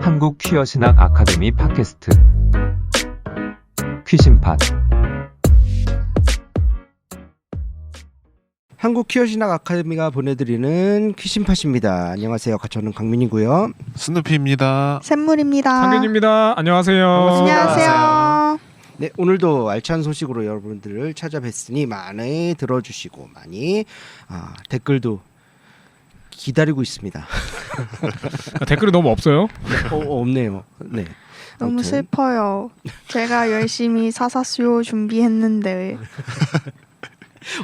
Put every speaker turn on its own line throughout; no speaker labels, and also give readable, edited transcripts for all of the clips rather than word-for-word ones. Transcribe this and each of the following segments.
한국 퀴어 신학 아카데미 팟캐스트 퀴신팟.
한국 퀴어 신학 아카데미가 보내드리는 퀴신팟입니다. 안녕하세요. 저는 강민이고요.
스누피입니다.
샘물입니다.
상균입니다. 안녕하세요.
안녕하세요.
네, 오늘도 알찬 소식으로 여러분들을 찾아뵀으니 많이 들어주시고 많이 댓글도 기다리고 있습니다.
댓글이 너무 없어요?
없네요. 네.
너무
아무튼.
슬퍼요. 제가 열심히 사사수요 준비했는데.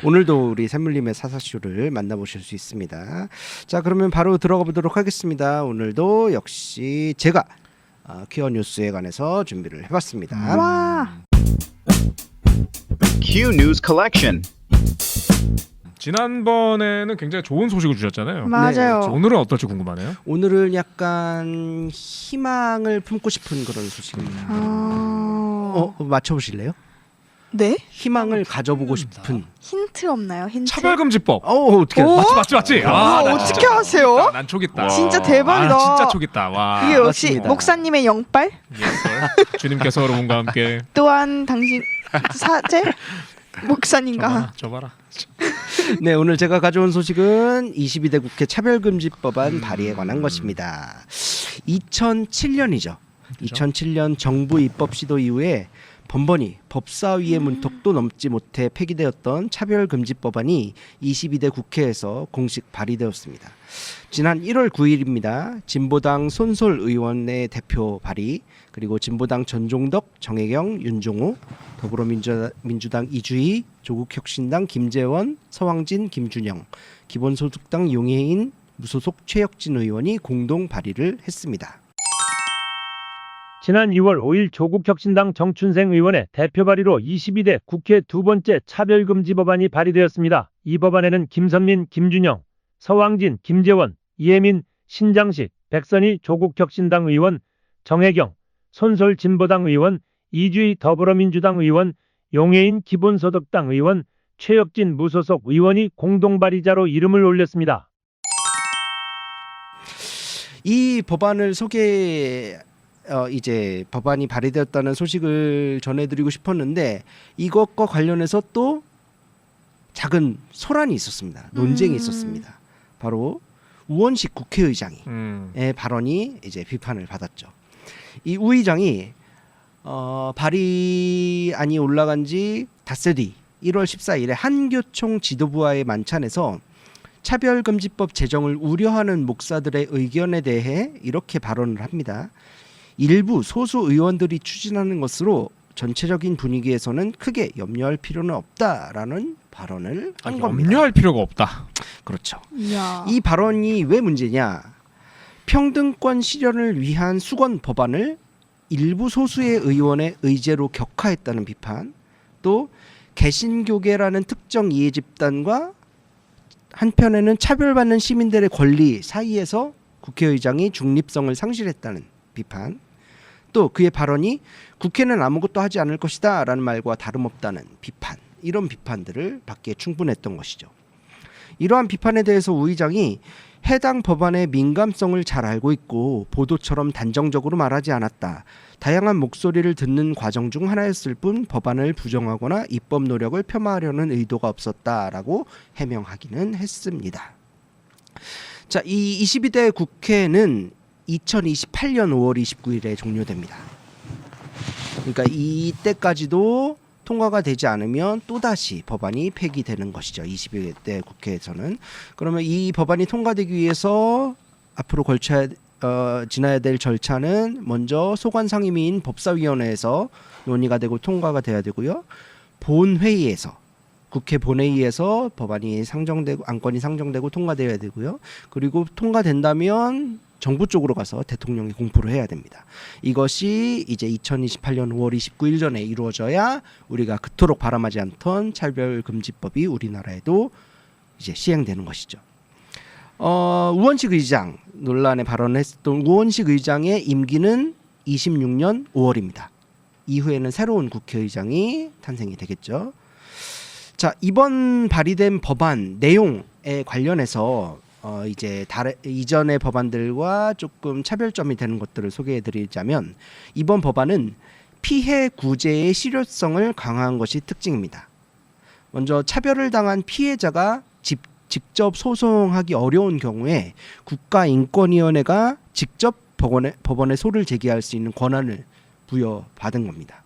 오늘도 우리 샘물님의 사사쇼를 만나보실 수 있습니다. 자, 그러면 바로 들어가 보도록 하겠습니다. 오늘도 역시 제가 퀴어 뉴스에 관해서 준비를 해봤습니다.
와.
Q News Collection.
지난번에는 굉장히 좋은 소식을 주셨잖아요.
맞아요.
오늘은 어떨지 궁금하네요.
오늘은 약간 희망을 품고 싶은 그런 소식입니다. 맞춰보실래요?
네?
희망을 가져보고 싶은.
힌트 없나요? 힌트?
차별금지법.
어떻게?
오?
맞지.
와,
나
어떻게
진짜-
아세요?
난 촉있다.
진짜 대박이다.
진짜 촉있다. 와.
이게 역시
맞습니다.
목사님의 영빨?
주님께서 여러분과 함께
또한 당신 사제? 목사님과
줘봐라.
네, 오늘 제가 가져온 소식은 22대 국회 차별금지법안 발의에 관한 것입니다. 2007년이죠. 2007년 정부 입법 시도 이후에 번번이 법사위의 문턱도 넘지 못해 폐기되었던 차별금지법안이 22대 국회에서 공식 발의되었습니다. 지난 1월 9일입니다. 진보당 손솔 의원의 대표 발의, 그리고 진보당 전종덕, 정혜경, 윤종호, 더불어민주당 이주희, 조국혁신당 김재원, 서왕진, 김준영, 기본소득당 용해인, 무소속 최혁진 의원이 공동 발의를 했습니다.
지난 2월 5일 조국혁신당 정춘생 의원의 대표 발의로 22대 국회 두 번째 차별금지 법안이 발의되었습니다. 이 법안에는 김선민, 김준영, 서왕진, 김재원, 이혜민, 신장식, 백선희 조국혁신당 의원, 정혜경, 손솔 진보당 의원, 이주희 더불어민주당 의원, 용해인 기본소득당 의원, 최혁진 무소속 의원이 공동 발의자로 이름을 올렸습니다.
이 법안을 이제 법안이 발의되었다는 소식을 전해드리고 싶었는데, 이것과 관련해서 또 작은 소란이 있었습니다. 논쟁이 있었습니다. 바로 우원식 국회의장의 발언이 이제 비판을 받았죠. 이 우 의장이 발의안이 올라간 지 닷새 뒤 1월 14일에 한교총 지도부와의 만찬에서 차별금지법 제정을 우려하는 목사들의 의견에 대해 이렇게 발언을 합니다. 일부 소수 의원들이 추진하는 것으로 전체적인 분위기에서는 크게 염려할 필요는 없다라는 발언을 한 겁니다.
염려할 필요가 없다.
그렇죠.
이야.
이 발언이 왜 문제냐? 평등권 실현을 위한 수건 법안을 일부 소수의 의원의 의제로 격하했다는 비판, 또 개신교계라는 특정 이해 집단과 한편에는 차별받는 시민들의 권리 사이에서 국회의장이 중립성을 상실했다는 비판, 또 그의 발언이 국회는 아무것도 하지 않을 것이다 라는 말과 다름없다는 비판, 이런 비판들을 받기에 충분했던 것이죠. 이러한 비판에 대해서 우 의장이 해당 법안의 민감성을 잘 알고 있고 보도처럼 단정적으로 말하지 않았다. 다양한 목소리를 듣는 과정 중 하나였을 뿐 법안을 부정하거나 입법 노력을 폄하하려는 의도가 없었다라고 해명하기는 했습니다. 자, 이 22대 국회는 2028년 5월 29일에 종료됩니다. 그러니까 이때까지도 통과가 되지 않으면 또다시 법안이 폐기되는 것이죠. 22대 국회에서는. 그러면 이 법안이 통과되기 위해서 앞으로 지나야 될 절차는 먼저 소관상임위인 법사위원회에서 논의가 되고 통과가 돼야 되고요. 본회의에서, 국회 본회의에서 법안이 상정되고 안건이 상정되고 통과돼야 되고요. 그리고 통과된다면 정부 쪽으로 가서 대통령이 공포를 해야 됩니다. 이것이 이제 2028년 5월 29일 전에 이루어져야 우리가 그토록 바람하지 않던 차별금지법이 우리나라에도 이제 시행되는 것이죠. 우원식 의장 논란에 발언했던 우원식 의장의 임기는 26년 5월입니다. 이후에는 새로운 국회의장이 탄생이 되겠죠. 자, 이번 발의된 법안 내용에 관련해서 이제 이전의 법안들과 조금 차별점이 되는 것들을 소개해드리자면 이번 법안은 피해 구제의 실효성을 강화한 것이 특징입니다. 먼저 차별을 당한 피해자가 직접 소송하기 어려운 경우에 국가인권위원회가 직접 법원에 소를 제기할 수 있는 권한을 부여받은 겁니다.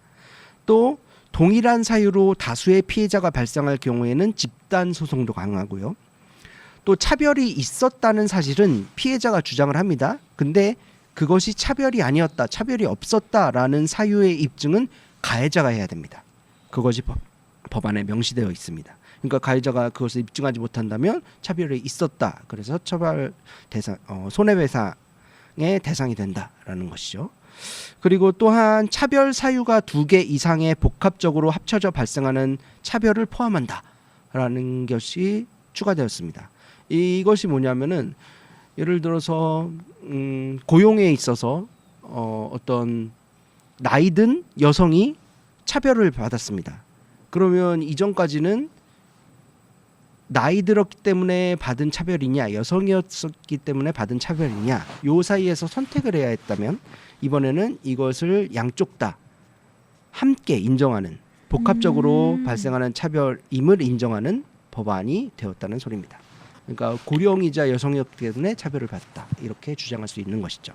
또 동일한 사유로 다수의 피해자가 발생할 경우에는 집단 소송도 가능하고요. 또 차별이 있었다는 사실은 피해자가 주장을 합니다. 근데 그것이 차별이 아니었다, 차별이 없었다라는 사유의 입증은 가해자가 해야 됩니다. 그것이 법안에 명시되어 있습니다. 그러니까 가해자가 그것을 입증하지 못한다면 차별이 있었다. 그래서 처벌 대상, 손해배상의 대상이 된다라는 것이죠. 그리고 또한 차별 사유가 2개 이상의 복합적으로 합쳐져 발생하는 차별을 포함한다라는 것이 추가되었습니다. 이것이 뭐냐면은 예를 들어서 고용에 있어서 어떤 나이든 여성이 차별을 받았습니다. 그러면 이전까지는 나이 들었기 때문에 받은 차별이냐, 여성이었기 때문에 받은 차별이냐, 요 사이에서 선택을 해야 했다면 이번에는 이것을 양쪽 다 함께 인정하는, 복합적으로 발생하는 차별임을 인정하는 법안이 되었다는 소리입니다. 그러니까 고령이자 여성이었기 때문에 차별을 받았다, 이렇게 주장할 수 있는 것이죠.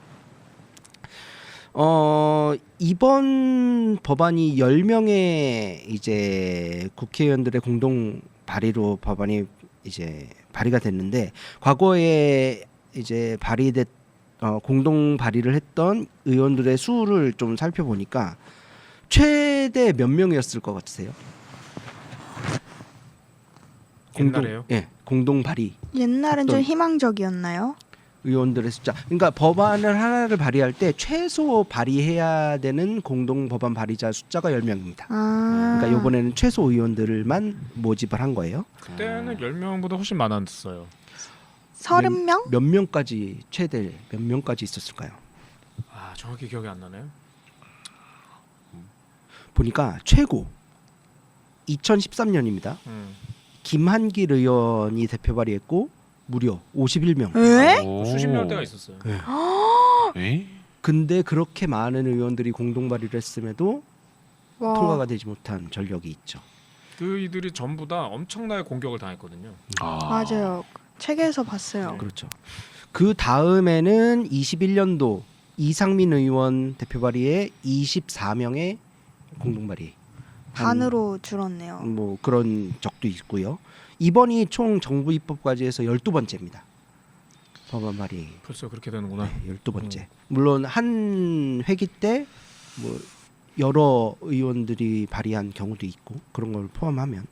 이번 법안이 10명의 이제 국회의원들의 공동 발의로 법안이 이제 발의가 됐는데, 과거에 이제 공동 발의를 했던 의원들의 수를 좀 살펴보니까 최대 몇 명이었을 것 같으세요?
옛날에요?
예, 공동 발의
옛날엔 좀
어떤-
희망적이었나요?
의원들의 숫자. 그러니까 법안을 하나를 발의할 때 최소 발의해야 되는 공동 법안 발의자 숫자가 10명입니다.
아.
그러니까 이번에는 최소 의원들만 모집을 한 거예요.
그때는 10명보다 훨씬 많았어요.
30명?
몇 명까지 최대 몇 명까지 있었을까요?
아, 정확히 기억이 안 나네요.
보니까 최고 2013년입니다. 김한길 의원이 대표 발의했고 무려 51명.
에?
수십 명대가 있었어요.
에?
근데 그렇게 많은 의원들이 공동 발의를 했음에도
와.
통과가 되지 못한 전력이 있죠.
그이들이 전부 다 엄청나게 공격을 당했거든요.
맞아요. 책에서 봤어요.
그렇죠. 그 다음에는 21년도 이상민 의원 대표 발의에 24명의 공동 발의.
반으로 줄었네요.
뭐 그런 적도 있고요. 이번이 총 정부 입법까지 해서 12번째입니다. 법안 발의.
벌써 그렇게 되는구나.
12번째. 물론 한 회기 때 뭐 여러 의원들이 발의한 경우도 있고 그런 걸 포함하면,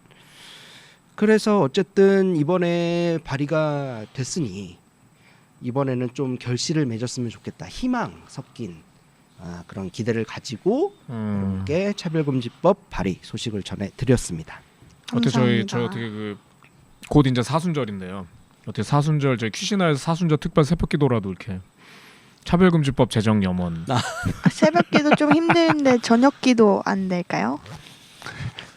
그래서 어쨌든 이번에 발의가 됐으니 이번에는 좀 결실을 맺었으면 좋겠다, 희망 섞인 그런 기대를 가지고 여러분께 차별금지법 발의 소식을 전해드렸습니다.
어떻게 저
감사합니다.
어떻게 곧 이제 사순절인데요. 어떻게 사순절 저희 퀴시나에서 사순절 특별 새벽기도라도 이렇게 차별금지법 제정 염원.
새벽기도 좀 힘든데 저녁기도 안 될까요?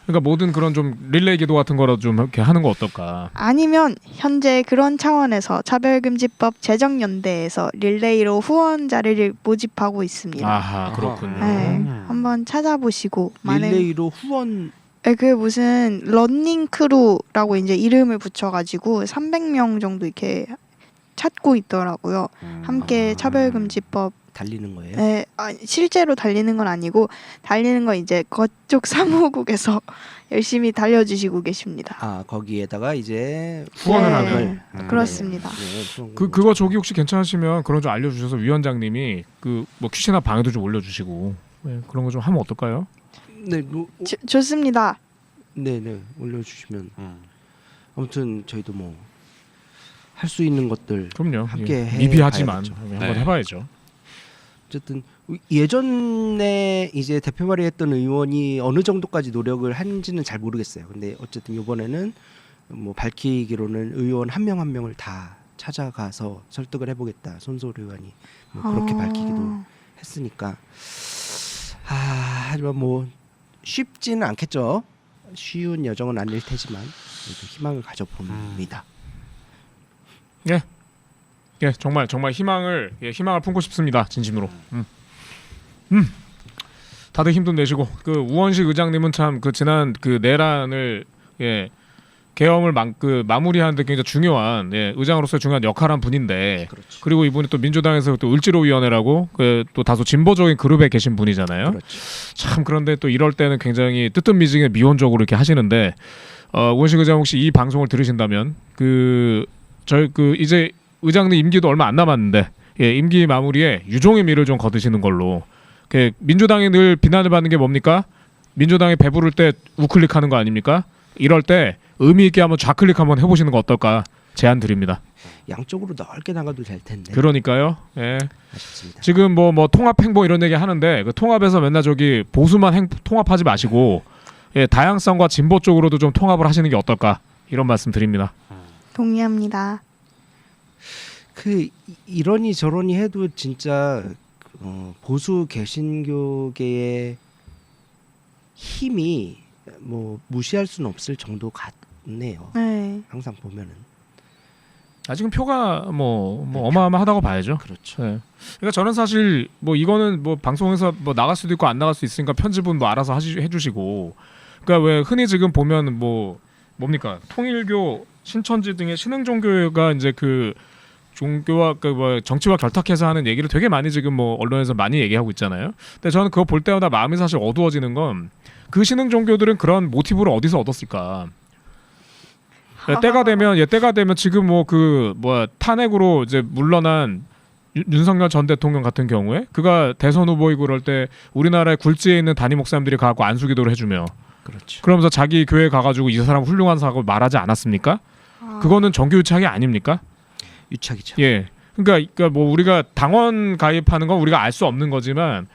그러니까 모든 그런 좀 릴레이 기도 같은 거라도 좀 이렇게 하는 거 어떨까?
아니면 현재 그런 차원에서 차별금지법 제정연대에서 릴레이로 후원 자리를 모집하고 있습니다.
아하, 그렇군요.
네, 한번 찾아보시고
릴레이로 후원.
네, 그 무슨 런닝 크루라고 이제 이름을 붙여가지고 300명 정도 이렇게 찾고 있더라고요. 함께 차별금지법.
달리는 거예요?
네, 실제로 달리는 건 아니고 달리는 건 이제 그쪽 사무국에서 열심히 달려주시고 계십니다.
거기에다가 이제
후원을
네,
하는.
그렇습니다.
그거 저기 혹시 괜찮으시면 그런 좀 알려주셔서 위원장님이 그 뭐 퀴시나 방에도 좀 올려주시고 그런 거 좀 하면 어떨까요?
네,
좋습니다.
네, 올려주시면 아무튼 저희도 뭐 할 수 있는 것들
그럼요.
함께 해
미비하지만
봐야겠죠.
한번
네.
해봐야죠.
어쨌든 예전에 이제 대표 발의했던 의원이 어느 정도까지 노력을 한지는 잘 모르겠어요. 근데 어쨌든 이번에는 뭐 밝히기로는 의원 한 명 한 명을 다 찾아가서 설득을 해보겠다, 손소리 의원이 뭐 그렇게 밝히기도 했으니까. 하지만 뭐 쉽지는 않겠죠. 쉬운 여정은 아닐 테지만 그래도 희망을 가져봅니다.
예, 정말 희망을 품고 싶습니다. 진심으로. 다들 힘좀 내시고 그 우원식 의장님은 참 그 지난 그 내란을 계엄을 마무리하는데 굉장히 중요한 의장으로서 중요한 역할한 분인데
그렇죠.
그리고 이분이 또 민주당에서 또 을지로위원회라고 또 다소 진보적인 그룹에 계신 분이잖아요.
그렇죠.
참 그런데 또 이럴 때는 굉장히 뜨뜻미지근해 미온적으로 이렇게 하시는데 우원식 의장 혹시 이 방송을 들으신다면 이제 의장님 임기도 얼마 안 남았는데 임기 마무리에 유종의 미를 좀 거두시는 걸로. 민주당이 늘 비난을 받는 게 뭡니까? 민주당이 배부를 때 우클릭하는 거 아닙니까? 이럴 때 의미 있게 한번 좌클릭 한번 해보시는 거 어떨까 제안 드립니다.
양쪽으로 넓게 나가도 될 텐데.
그러니까요.
아쉽습니다.
지금 뭐 통합 행보 이런 얘기 하는데 그 통합에서 맨날 저기 보수만 통합하지 마시고 다양성과 진보 쪽으로도 좀 통합을 하시는 게 어떨까 이런 말씀 드립니다.
동의합니다.
이러니 저러니 해도 진짜 보수 개신교계의 힘이 뭐 무시할 수는 없을 정도 같네요.
네.
항상 보면은.
아직은 표가 뭐 어마어마하다고 봐야죠.
그렇죠.
그러니까 저는 사실 뭐 이거는 뭐 방송에서 뭐 나갈 수도 있고 안 나갈 수 있으니까 편집은 뭐 알아서 해주시고. 그러니까 왜 흔히 지금 보면 뭡니까 통일교, 신천지 등의 신흥 종교가 이제 그 종교와 뭐 정치와 결탁해서 하는 얘기를 되게 많이 지금 뭐 언론에서 많이 얘기하고 있잖아요. 근데 저는 그거 볼 때마다 마음이 사실 어두워지는 건 그 신흥 종교들은 그런 모티브를 어디서 얻었을까? 때가 되면 지금 탄핵으로 이제 물러난 윤석열 전 대통령 같은 경우에 그가 대선 후보이고 그럴 때 우리나라의 굴지에 있는 담임 목사님들이 가고 안수기도를 해주며
그렇죠.
그러면서 자기 교회 가가지고 이 사람 훌륭한 사고 말하지 않았습니까? 그거는 정교 유착이 아닙니까?
유착이죠.
그러니까 뭐 우리가 당원 가입하는 건 우리가 알 수 없는 거지만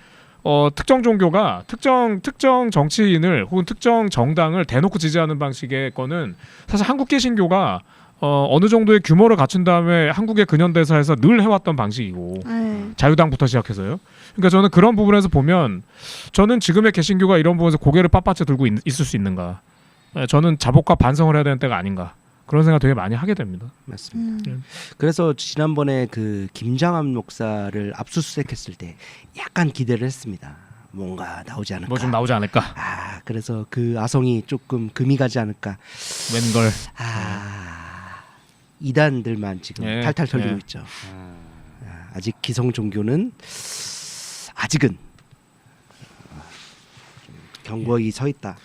특정 종교가 특정 정치인을 혹은 특정 정당을 대놓고 지지하는 방식의 거는 사실 한국 개신교가 어느 정도의 규모를 갖춘 다음에 한국의 근현대사에서 늘 해왔던 방식이고 자유당부터 시작해서요. 그러니까 저는 그런 부분에서 보면 저는 지금의 개신교가 이런 부분에서 고개를 빳빳이 들고 있을 수 있는가. 저는 자복과 반성을 해야 되는 때가 아닌가. 그런 생각 되게 많이 하게 됩니다.
맞습니다. 그래서 지난번에 그 김장함 목사를 압수수색했을 때 약간 기대를 했습니다. 뭔가 나오지 않을까.
뭐 좀 나오지 않을까.
그래서 그 아성이 조금 금이 가지 않을까.
웬걸.
이단들만 지금 탈탈 털리고 있죠. 아직 기성 종교는 아직은 견고히 서 있다.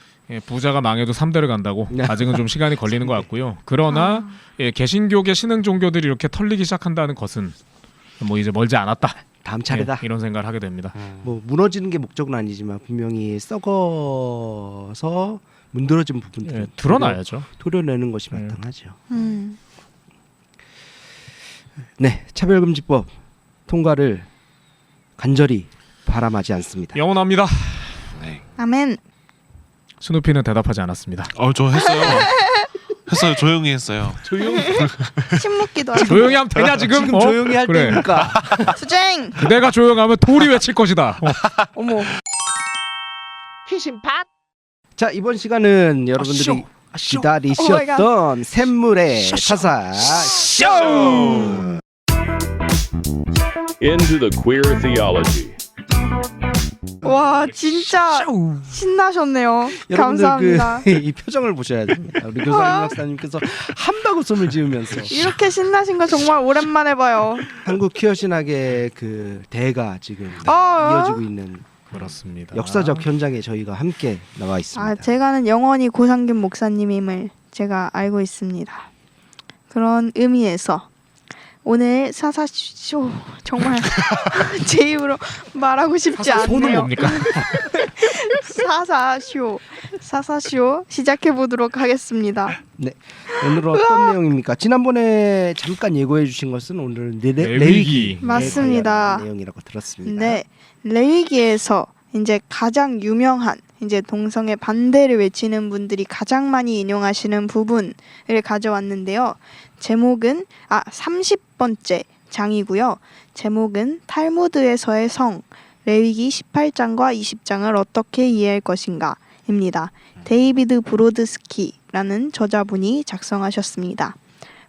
부자가 망해도 3대를 간다고 아직은 좀 시간이 걸리는 것 같고요. 그러나 개신교계 신흥 종교들이 이렇게 털리기 시작한다는 것은 뭐 이제 멀지 않았다.
다음 차례다.
이런 생각을 하게 됩니다.
뭐 무너지는 게 목적은 아니지만 분명히 썩어서 문드러진 부분들을
드러나야죠.
도려내는 것이 마땅하죠. 네, 차별금지법 통과를 간절히 바람하지 않습니다.
영원합니다.
아멘.
스누피는 대답하지 않았습니다.
저 했어요. 조용히 했어요.
침묵기도 하고.
조용히 하면 되냐 지금?
조용히 할 때니까.
투쟁.
그대가 조용하면 돌이 외칠 것이다.
어머.
자, 이번 시간은 여러분들이 기다리셨던 샘물의 사사 쇼!
Into the queer theology.
와 진짜 신나셨네요.
여러분들
감사합니다.
이 표정을 보셔야 됩니다. 우리 교사님 박사님께서 한바구음을 지으면서
이렇게 신나신 거 정말 오랜만에 봐요.
한국 퀴어 신학의 그 대가 지금 이어지고 있는
그렇습니다.
역사적 현장에 저희가 함께 나와 있습니다.
제가는 영원히 고상균 목사님임을 제가 알고 있습니다. 그런 의미에서 오늘 사사쇼 정말 제 입으로 말하고 싶지
손은
않네요.
뭡니까?
사사쇼 시작해 보도록 하겠습니다.
네, 오늘은 어떤 내용입니까? 지난번에 잠깐 예고해 주신 것은 오늘 레위기
맞습니다.
내용이라고 들었습니다.
네, 레위기에서 이제 가장 유명한 이제 동성애 반대를 외치는 분들이 가장 많이 인용하시는 부분을 가져왔는데요. 제목은 30번째 장이고요. 제목은 탈무드에서의 성, 레위기 18장과 20장을 어떻게 이해할 것인가입니다. 데이비드 브로드스키라는 저자분이 작성하셨습니다.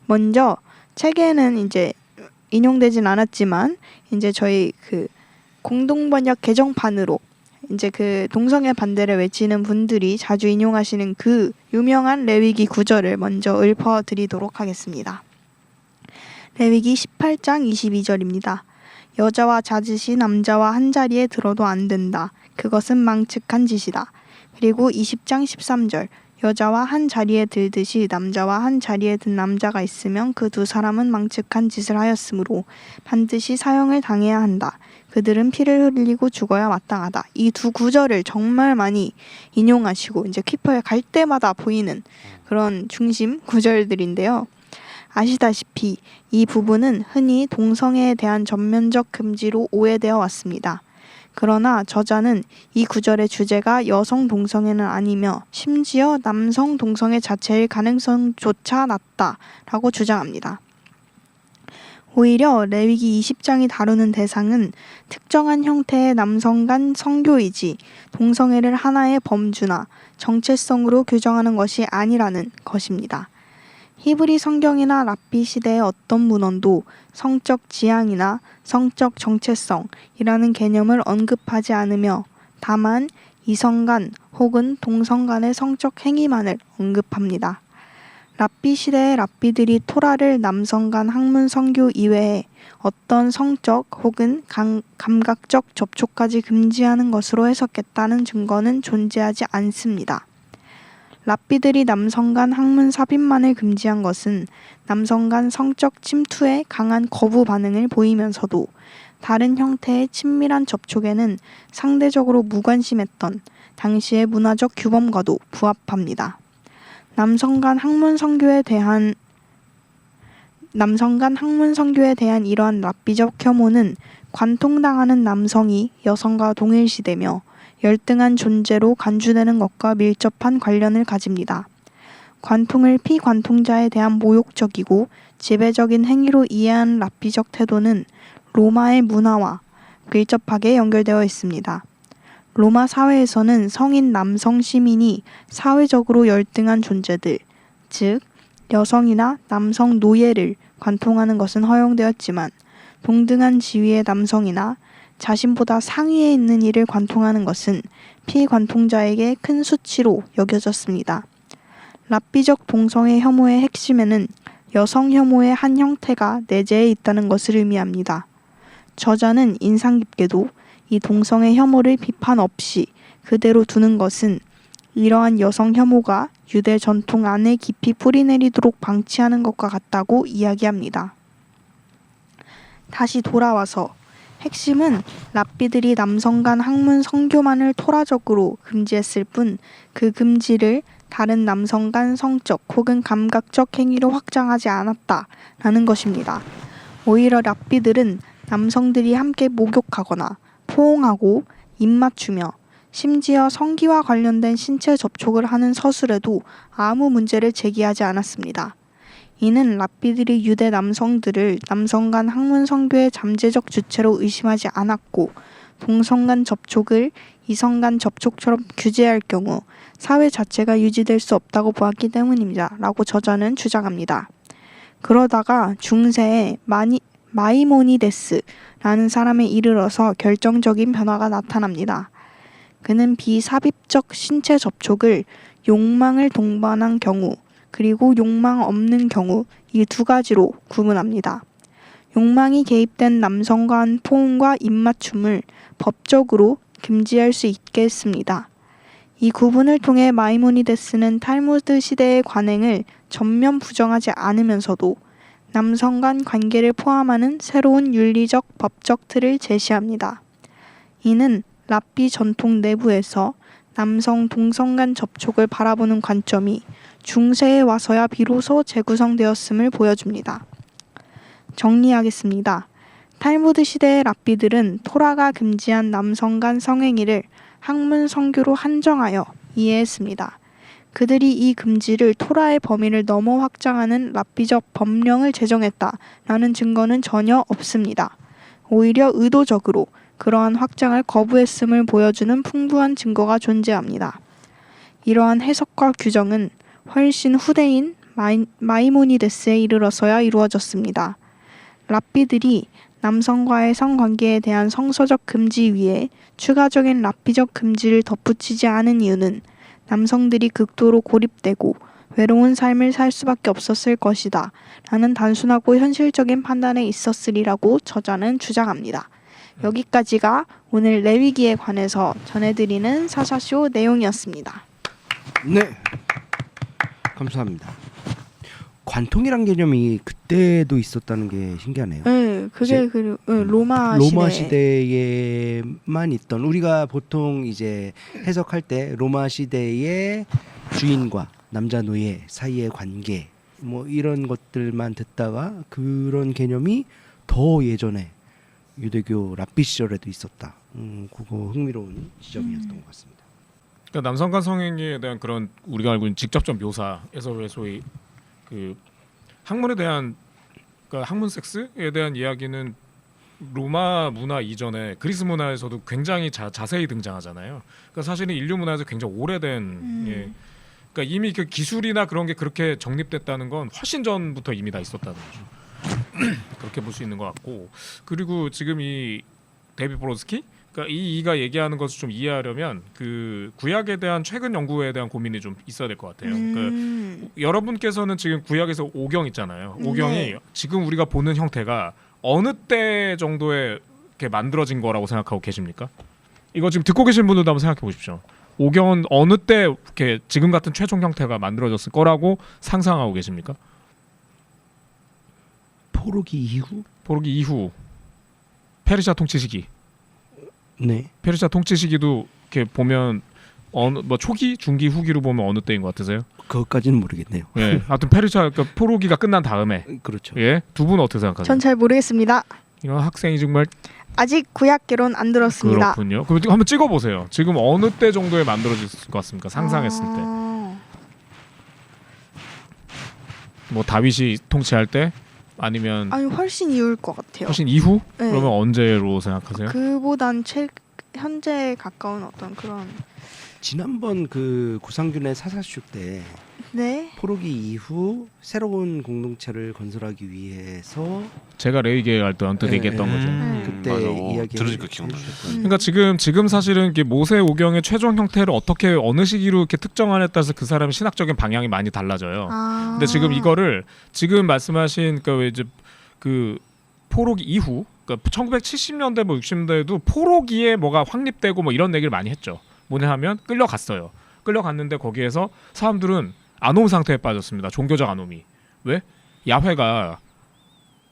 먼저 책에는 이제 인용되진 않았지만 이제 저희 그 공동번역 개정판으로 이제 그 동성애 반대를 외치는 분들이 자주 인용하시는 그 유명한 레위기 구절을 먼저 읊어드리도록 하겠습니다. 레위기 18장 22절입니다. 여자와 잦으시 남자와 한 자리에 들어도 안 된다. 그것은 망측한 짓이다. 그리고 20장 13절 여자와 한 자리에 들듯이 남자와 한 자리에 든 남자가 있으면 그 두 사람은 망측한 짓을 하였으므로 반드시 사형을 당해야 한다. 그들은 피를 흘리고 죽어야 마땅하다. 이 두 구절을 정말 많이 인용하시고 이제 퀴퍼에 갈 때마다 보이는 그런 중심 구절들인데요. 아시다시피 이 부분은 흔히 동성애에 대한 전면적 금지로 오해되어 왔습니다. 그러나 저자는 이 구절의 주제가 여성 동성애는 아니며 심지어 남성 동성애 자체일 가능성조차 낮다라고 주장합니다. 오히려 레위기 20장이 다루는 대상은 특정한 형태의 남성 간 성교이지 동성애를 하나의 범주나 정체성으로 규정하는 것이 아니라는 것입니다. 히브리 성경이나 랍비 시대의 어떤 문헌도 성적 지향이나 성적 정체성이라는 개념을 언급하지 않으며 다만 이성 간 혹은 동성 간의 성적 행위만을 언급합니다. 랍비 시대의 랍비들이 토라를 남성 간 학문 선교 이외에 어떤 성적 혹은 감각적 접촉까지 금지하는 것으로 해석했다는 증거는 존재하지 않습니다. 랍비들이 남성 간 학문 삽입만을 금지한 것은 남성 간 성적 침투에 강한 거부 반응을 보이면서도 다른 형태의 친밀한 접촉에는 상대적으로 무관심했던 당시의 문화적 규범과도 부합합니다. 남성 간 학문 선교에 대한 이러한 랍비적 혐오는 관통당하는 남성이 여성과 동일시되며 열등한 존재로 간주되는 것과 밀접한 관련을 가집니다. 관통을 피관통자에 대한 모욕적이고 지배적인 행위로 이해하는 랍비적 태도는 로마의 문화와 밀접하게 연결되어 있습니다. 로마 사회에서는 성인 남성 시민이 사회적으로 열등한 존재들, 즉 여성이나 남성 노예를 관통하는 것은 허용되었지만 동등한 지위의 남성이나 자신보다 상위에 있는 이를 관통하는 것은 피관통자에게 큰 수치로 여겨졌습니다. 랍비적 동성애 혐오의 핵심에는 여성 혐오의 한 형태가 내재해 있다는 것을 의미합니다. 저자는 인상 깊게도 이 동성애 혐오를 비판 없이 그대로 두는 것은 이러한 여성 혐오가 유대 전통 안에 깊이 뿌리내리도록 방치하는 것과 같다고 이야기합니다. 다시 돌아와서 핵심은 랍비들이 남성 간 학문 선교만을 토라적으로 금지했을 뿐 그 금지를 다른 남성 간 성적 혹은 감각적 행위로 확장하지 않았다라는 것입니다. 오히려 랍비들은 남성들이 함께 목욕하거나 포옹하고 입맞추며 심지어 성기와 관련된 신체 접촉을 하는 서술에도 아무 문제를 제기하지 않았습니다. 이는 랍비들이 유대 남성들을 남성 간 학문 선교의 잠재적 주체로 의심하지 않았고 동성 간 접촉을 이성 간 접촉처럼 규제할 경우 사회 자체가 유지될 수 없다고 보았기 때문입니다. 라고 저자는 주장합니다. 그러다가 중세에 마이모니데스라는 사람에 이르러서 결정적인 변화가 나타납니다. 그는 비삽입적 신체 접촉을 욕망을 동반한 경우 그리고 욕망 없는 경우 이 두 가지로 구분합니다. 욕망이 개입된 남성 간 포옹과 입맞춤을 법적으로 금지할 수 있게 했습니다. 이 구분을 통해 마이모니데스는 탈무드 시대의 관행을 전면 부정하지 않으면서도 남성 간 관계를 포함하는 새로운 윤리적 법적 틀을 제시합니다. 이는 랍비 전통 내부에서 남성 동성 간 접촉을 바라보는 관점이 중세에 와서야 비로소 재구성되었음을 보여줍니다. 정리하겠습니다. 탈무드 시대의 랍비들은 토라가 금지한 남성 간 성행위를 학문 선교로 한정하여 이해했습니다. 그들이 이 금지를 토라의 범위를 넘어 확장하는 랍비적 법령을 제정했다라는 증거는 전혀 없습니다. 오히려 의도적으로 그러한 확장을 거부했음을 보여주는 풍부한 증거가 존재합니다. 이러한 해석과 규정은 훨씬 후대인 마이모니데스에 이르러서야 이루어졌습니다. 랍비들이 남성과의 성관계에 대한 성서적 금지 위에 추가적인 랍비적 금지를 덧붙이지 않은 이유는 남성들이 극도로 고립되고 외로운 삶을 살 수밖에 없었을 것이다 라는 단순하고 현실적인 판단에 있었으리라고 저자는 주장합니다. 여기까지가 오늘 레위기에 관해서 전해드리는 사사쇼 내용이었습니다.
네, 감사합니다. 관통이란 개념이 그때도 있었다는 게 신기하네요.
네, 그게 로마
시대에만 있던, 우리가 보통 이제 해석할 때 로마 시대의 주인과 남자 노예 사이의 관계 뭐 이런 것들만 듣다가 그런 개념이 더 예전에 유대교 랍비 시절에도 있었다. 그거 흥미로운 지점이었던 것 같습니다.
그러니까 남성간 성행위에 대한 그런 우리가 알고 있는 직접적 묘사에서 왜 소위 그 학문에 대한 그러니까 학문 섹스에 대한 이야기는 로마 문화 이전에 그리스 문화에서도 굉장히 자세히 등장하잖아요. 그러니까 사실은 인류 문화에서 굉장히 오래된 예. 그러니까 이미 그 기술이나 그런 게 그렇게 정립됐다는 건 훨씬 전부터 이미 다 있었다는 거죠. 그렇게 볼 수 있는 것 같고, 그리고 지금 이 데이비 브로스키 그러니까 이가 얘기하는 것을 좀 이해하려면 그 구약에 대한 최근 연구에 대한 고민이 좀 있어야 될 것 같아요. 그러니까 여러분께서는 지금 구약에서 오경 있잖아요. 오경이
네.
지금 우리가 보는 형태가 어느 때 정도에 이렇게 만들어진 거라고 생각하고 계십니까? 이거 지금 듣고 계신 분들도 한번 생각해 보십시오. 오경은 어느 때 이렇게 지금 같은 최종 형태가 만들어졌을 거라고 상상하고 계십니까?
포로기 이후?
포로기 이후 페르시아 통치 시기.
네.
페르시아 통치 시기도 이렇게 보면 어느 뭐 초기, 중기, 후기로 보면 어느 때인 것 같으세요?
그것까지는 모르겠네요.
예. 하여튼 페르시아 그러니까 포로기가 끝난 다음에.
그렇죠.
예. 두 분은 어떻게 생각하세요?
전 잘 모르겠습니다.
이런 학생이 정말
아직 구약계론 안 들었습니다.
그렇군요. 그럼 한번 찍어 보세요. 지금 어느 때 정도에 만들어질 것 같습니까? 상상했을 때. 뭐 다윗이 통치할 때 아니면
아니 훨씬 이후일 것 같아요.
훨씬 이후?
네.
그러면 언제로 생각하세요?
그보단 현재에 가까운 어떤 그런
지난번 그 구상균의 사사쇼 때
네.
포로기 이후 새로운 공동체를 건설하기 위해서
제가 레이게 할 때 언뜻 얘기했던 거죠.
그때
맞아.
이야기
들으니까 기억나.
그러니까 지금 사실은 이게 모세 오경의 최종 형태를 어떻게 어느 시기로 이렇게 특정하냐에 따라서 그 사람의 신학적인 방향이 많이 달라져요. 근데 지금 이거를 지금 말씀하신 그 이제 그 포로기 이후, 그러니까 1970년대 뭐 60년대에도 포로기에 뭐가 확립되고 뭐 이런 얘기를 많이 했죠. 뭐냐 하면 끌려갔어요. 끌려갔는데 거기에서 사람들은 아놈 상태에 빠졌습니다. 종교적 아놈이. 왜?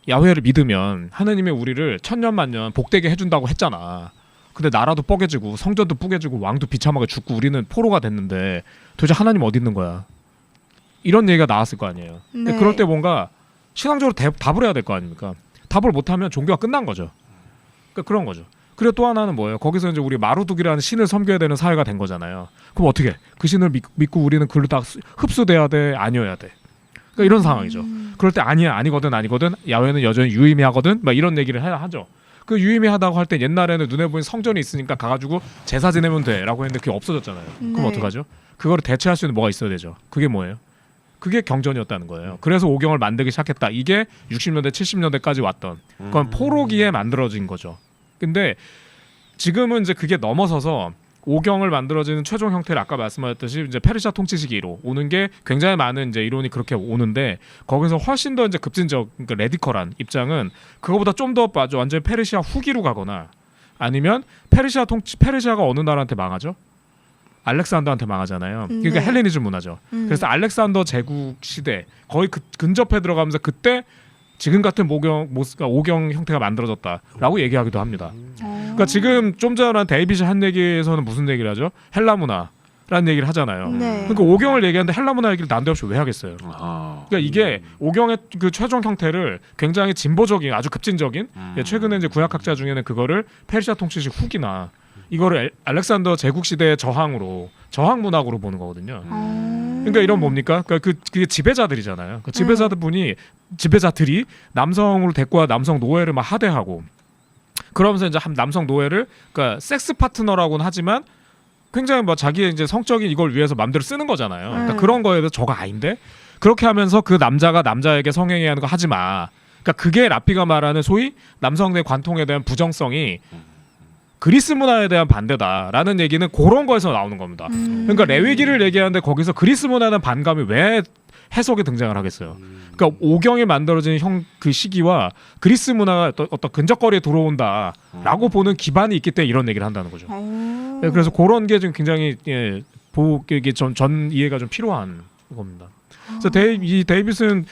야훼를 믿으면 하느님이 우리를 천년만년 복되게 해준다고 했잖아. 근데 나라도 뻐개지고 성전도 뿌개지고 왕도 비참하게 죽고 우리는 포로가 됐는데 도대체 하나님 어디 있는 거야? 이런 얘기가 나왔을 거 아니에요. 근데
네.
그럴 때 뭔가 신앙적으로 답을 해야 될 거 아닙니까? 답을 못하면 종교가 끝난 거죠. 그러니까 그런 거죠. 그리고 또 하나는 뭐예요? 거기서 이제 우리 마루둑이라는 신을 섬겨야 되는 사회가 된 거잖아요. 그럼 어떻게? 그 신을 믿고 우리는 글로 다 흡수돼야 돼? 아니어야 돼? 그러니까 이런 상황이죠. 그럴 때 아니거든 야훼는 여전히 유의미하거든 막 이런 얘기를 하죠. 그 유의미하다고 할 때 옛날에는 눈에 보이는 성전이 있으니까 가가지고 제사 지내면 돼라고 했는데 그게 없어졌잖아요. 그럼
네.
어떡하죠? 그거를 대체할 수 있는 뭐가 있어야 되죠. 그게 뭐예요? 그게 경전이었다는 거예요. 그래서 오경을 만들기 시작했다. 이게 60년대 70년대까지 왔던 그건 포로기에 만들어진 거죠. 근데 지금은 이제 그게 넘어서서 오경을 만들어지는 최종 형태를 아까 말씀하셨듯이 이제 페르시아 통치 시기로 오는 게 굉장히 많은 이제 이론이 그렇게 오는데 거기서 훨씬 더 이제 급진적 그러니까 레디컬한 입장은 그거보다 좀 더 완전히 페르시아 후기로 가거나 아니면 페르시아가 어느 나라한테 망하죠? 알렉산더한테 망하잖아요. 그러니까
네.
헬레니즘 문화죠. 그래서 알렉산더 제국 시대 거의 근접해 들어가면서 그때 지금 같은 오경 형태가 만들어졌다라고 얘기하기도 합니다. 그러니까 지금 좀 전에 데이빗이 한 얘기에서는 무슨 얘기를 하죠? 헬라 문화라는 얘기를 하잖아요.
네.
그러니까 오경을 얘기하는데 헬라 문화 얘기를 난데없이 왜 하겠어요? 그러니까 이게 오경의 그 최종 형태를 굉장히 진보적인 아주 급진적인 최근에 이제 구약학자 중에는 그거를 페르시아 통치식 후기나 이거를 알렉산더 제국 시대의 저항 문학으로 보는 거거든요. 그러니까 이런 뭡니까? 그러니까 그게 지배자들이잖아요. 그 지배자들이 남성을 데리고 와 남성 노예를 막 하대하고 그러면서 이제 한 남성 노예를 그러니까 섹스 파트너라고는 하지만 굉장히 뭐 자기의 이제 성적인 이걸 위해서 마음대로 쓰는 거잖아요. 그러니까 그런 거에 대해서 저가 아닌데 그렇게 하면서 그 남자가 남자에게 성행해야 하는 거 하지 마. 그러니까 그게 라피가 말하는 소위 남성의 관통에 대한 부정성이 그리스 문화에 대한 반대다라는 얘기는 그런 거에서 나오는 겁니다. 그러니까 레위기를 얘기하는데 거기서 그리스 문화에 대한 반감이 왜 해석에 등장을 하겠어요. 그러니까 오경이 만들어진 그 시기와 그리스 문화가 어떤 근접거리에 들어온다라고 보는 기반이 있기 때문에 이런 얘기를 한다는 거죠. 네, 그래서 그런 게 좀 굉장히 이게 전 이해가 좀 필요한 겁니다. 그래서 이 데이비슨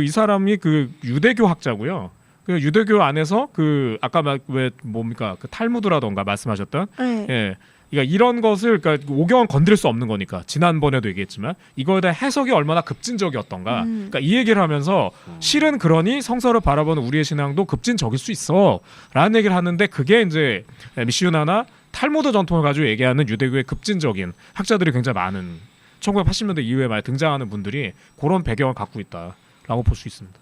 이 사람이 그 유대교 학자고요. 그 유대교 안에서 그 아까 왜 뭡니까 그 탈무드라던가 말씀하셨던
네.
예. 그러니까 이런 것을 그러니까 오경은 건드릴 수 없는 거니까 지난번에도 얘기했지만 이거에 대한 해석이 얼마나 급진적이었던가 그러니까 이 얘기를 하면서 실은 그러니 성서를 바라보는 우리의 신앙도 급진적일 수 있어 라는 얘기를 하는데 그게 이제 미시우나나 탈무드 전통을 가지고 얘기하는 유대교의 급진적인 학자들이 굉장히 많은 1980년대 이후에 많이 등장하는 분들이 그런 배경을 갖고 있다라고 볼 수 있습니다.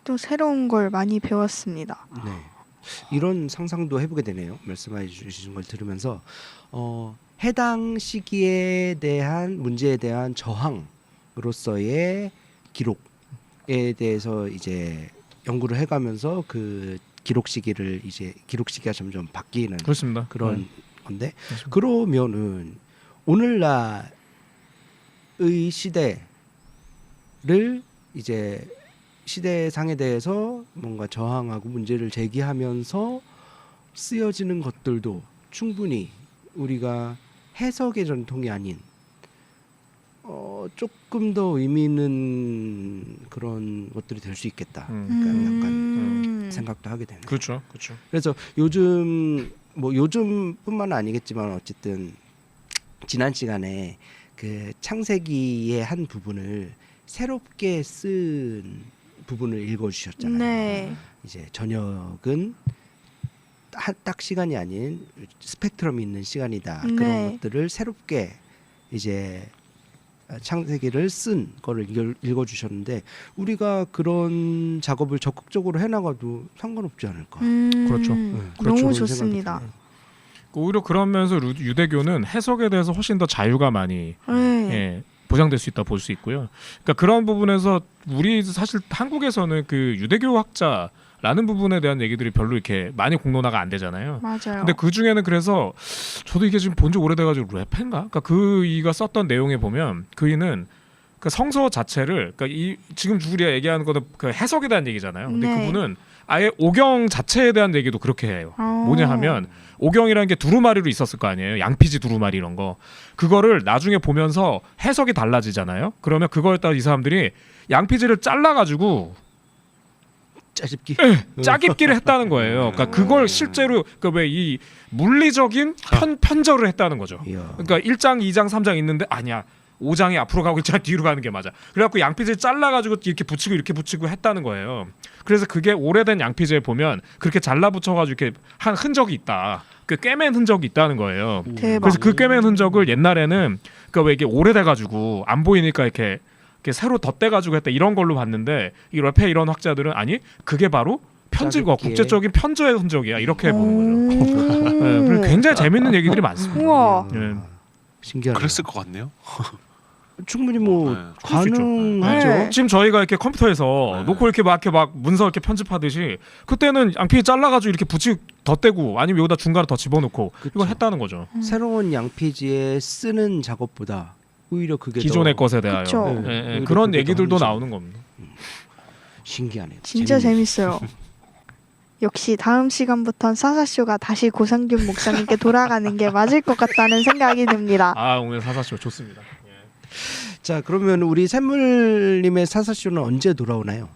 또 새로운 걸 많이 배웠습니다.
네. 이런 상상도 해보게 되네요. 말씀해 주신 걸 들으면서 해당 시기에 대한 문제에 대한 저항으로서의 기록에 대해서 이제 연구를 해가면서 그 기록 시기를 이제 기록 시기가 점점 바뀌는
그렇습니다.
그런 건데
그렇습니다.
그러면은 오늘날의 시대를 이제 시대상에 대해서 뭔가 저항하고 문제를 제기하면서 쓰여지는 것들도 충분히 우리가 해석의 전통이 아닌 조금 더 의미 있는 그런 것들이 될 수 있겠다. 그러니까 약간 생각도 하게 되네요.
그렇죠, 그렇죠.
그래서 요즘뿐만 아니겠지만 어쨌든 지난 시간에 그 창세기의 한 부분을 새롭게 쓴 부분을 읽어주셨잖아요.
네.
이제 저녁은 딱 시간이 아닌 스펙트럼이 있는 시간이다.
네.
그런 것들을 새롭게 이제 창세기를 쓴 거를 읽어주셨는데 우리가 그런 작업을 적극적으로 해나가도 상관없지 않을까.
그렇죠.
그렇죠.
너무
그런
좋습니다.
생각이
오히려 그러면서 유대교는 해석에 대해서 훨씬 더 자유가 많이
네.
보장될 수 있다 볼 수 있고요. 그러니까 그런 부분에서 우리 사실 한국에서는 그 유대교 학자라는 부분에 대한 얘기들이 별로 이렇게 많이 공론화가 안 되잖아요.
맞아요.
근데 그 중에는 그래서 저도 이게 지금 본 지 오래돼가지고 래페인가? 그러니까 이가 썼던 내용에 보면 그이는 그 성서 자체를 그러니까 지금 우리가 얘기하는 거는 그 해석에 대한 얘기잖아요. 근데
네.
그분은 아예 오경 자체에 대한 얘기도 그렇게 해요. 뭐냐 하면 오경이라는 게 두루마리로 있었을 거 아니에요. 양피지 두루마리 이런 거. 그거를 나중에 보면서 해석이 달라지잖아요. 그러면 그거에 따라 이 사람들이 양피지를 잘라가지고
짜집기.
짜깁기를 했다는 거예요. 그러니까 그걸 실제로 그 왜 이 물리적인 편절을 했다는 거죠.
이야.
그러니까 1장, 2장, 3장 있는데 아니야. 5장이 앞으로 가고 1장이 뒤로 가는 게 맞아. 그래갖고 양피지를 잘라가지고 이렇게 붙이고 이렇게 붙이고 했다는 거예요. 그래서 그게 오래된 양피지에 보면 그렇게 잘라 붙여가지고 이렇게 한 흔적이 있다. 그 꿰맨 흔적이 있다는 거예요.
대박.
그래서 그 꿰맨 흔적을 옛날에는 그러니까 왜 이게 오래돼가지고 안 보이니까 이렇게 새로 덧대가지고 했다 이런 걸로 봤는데 이 래페 이런 학자들은 아니 그게 바로 편지고
짜깁기에.
국제적인 편저의 흔적이야 이렇게 보는 거죠. 네, 그래서 굉장히 재밌는 얘기들이 많습니다.
우와.
네.
신기하네요.
그랬을 것 같네요.
충분히 뭐
네.
그럴 수 있죠.
가능하죠.
네.
지금 저희가 이렇게 컴퓨터에서
네.
놓고 이렇게 막 문서 이렇게 편집하듯이 그때는 양피지 잘라가지고 이렇게 붙이고 덧대고 아니면 여기다 중간에 더 집어넣고
그쵸.
이걸 했다는 거죠.
새로운 양피지에 쓰는 작업보다 오히려 그게
기존의
더
것에 대하여
그쵸.
예, 예,
오히려
그런
그게 더
얘기들도
합리적.
나오는 겁니다.
신기하네요.
진짜
재밌네요.
재밌어요. 역시 다음 시간부턴 사사쇼가 다시 고상균 목사님께 돌아가는 게 맞을 것 같다는 생각이 듭니다.
아 오늘 사사쇼 좋습니다. 예.
자 그러면 우리 샘물님의 사사쇼는 언제 돌아오나요?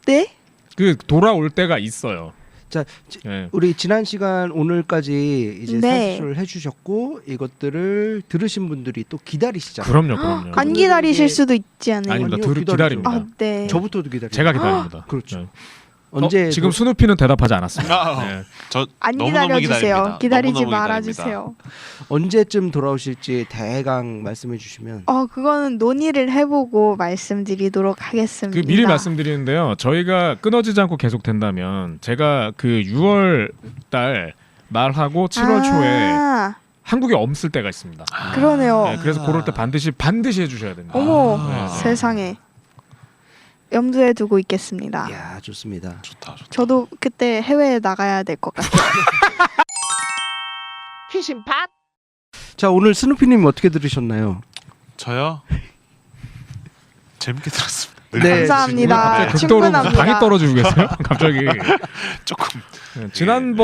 네?
그 돌아올 때가 있어요.
자
예.
우리 지난 시간 오늘까지 이제
네.
사사쇼를 해주셨고 이것들을 들으신 분들이 또 기다리시잖아요.
그럼요.
안 기다리실 수도 있지 않아요?
아닙니다.
아니요, 기다리죠.
기다립니다.
아, 네.
저부터도 기다려.
제가 기다립니다.
그렇죠.
예.
언제
지금 스누피는 대답하지 않았습니다.
아,
예.
저
안
너무너무
기다려주세요.
기다립니다.
기다리지
너무너무
말아주세요.
언제쯤 돌아오실지 대강 말씀해 주시면
그거는 논의를 해보고 말씀드리도록 하겠습니다.
그 미리 말씀드리는데요. 저희가 끊어지지 않고 계속 된다면 제가 그 6월 달 말하고 7월 초에 한국에 없을 때가 있습니다.
그러네요.
네, 그래서 그럴 때 반드시 해주셔야 됩니다.
어머
네.
세상에. 염두에 두고 있겠습니다.
야, 좋습니다.
좋다. 좋다.
저도 그때 해외에 나가야 될 것 같아요.
자, 오늘 스누피님 어떻게 들으셨나요?
저요? 재밌게 들었습니다.
네,
감사합니다.
갑자기 극도로
충분합니다.
당이 떨어지고 계세요? 갑자기
조금
지난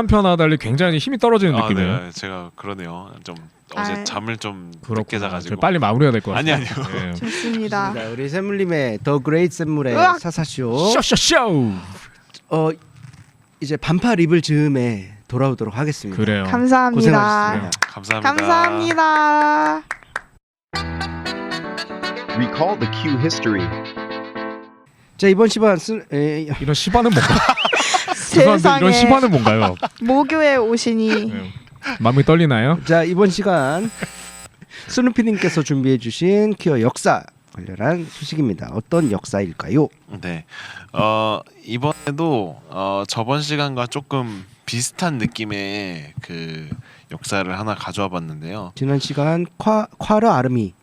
편과 달리 굉장히 힘이 떨어지는 느낌이에요.
네, 제가 그러네요. 좀 어제
아,
잠을 좀 늦게
그렇구나.
자가지고
빨리 마무리해야 될 것 같아요.
아니요.
네.
좋습니다.
자, 우리 샘물님의 더 그레이트 샘물의
으악!
사사쇼.
쇼쇼쇼.
이제 반팔 입을 즈음에 돌아오도록 하겠습니다.
그래요.
감사합니다.
고생하셨습니다.
감사합니다.
감사합니다.
Recall the Q history.
자, 이번 시간
이런 시바는 뭔가? 죄송한데
세상에
이런 시바는 뭔가요?
모교에 오시니
네. 마음이 떨리나요?
자, 이번 시간 스누피님께서 준비해주신 퀴어 역사 관련한 소식입니다. 어떤 역사일까요?
네. 이번에도 저번 시간과 조금 비슷한 느낌의 그 역사를 하나 가져와 봤는데요.
지난 시간 콰르 아르미,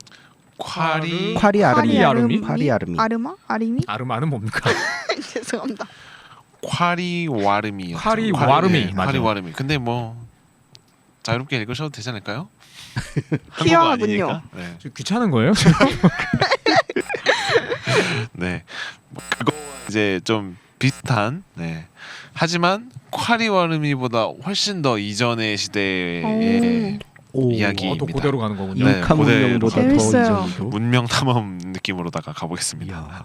콰리
콰리 아르미,
아르미?
콰리 아르미.
아르마? 아리미?
아르마는 뭡니까?
죄송합니다.
콰리 와르미요.
콰리 와르미, 맞아요.
콰리 와르미. 근데 뭐 자유롭게 읽으셔도 되지 않을까요? 한국어
귀여하군요.
아니니까. 네.
좀 귀찮은 거예요?
네. 뭐 그거 이제 좀 비슷한. 네. 하지만 콰리 와르미보다 훨씬 더 이전의 시대의
오,
이야기.
또 그대로 가는 거군요.
네,
잉카 문명보다 더
재밌어요.
이전이죠.
문명 탐험 느낌으로다가 가보겠습니다.
이야.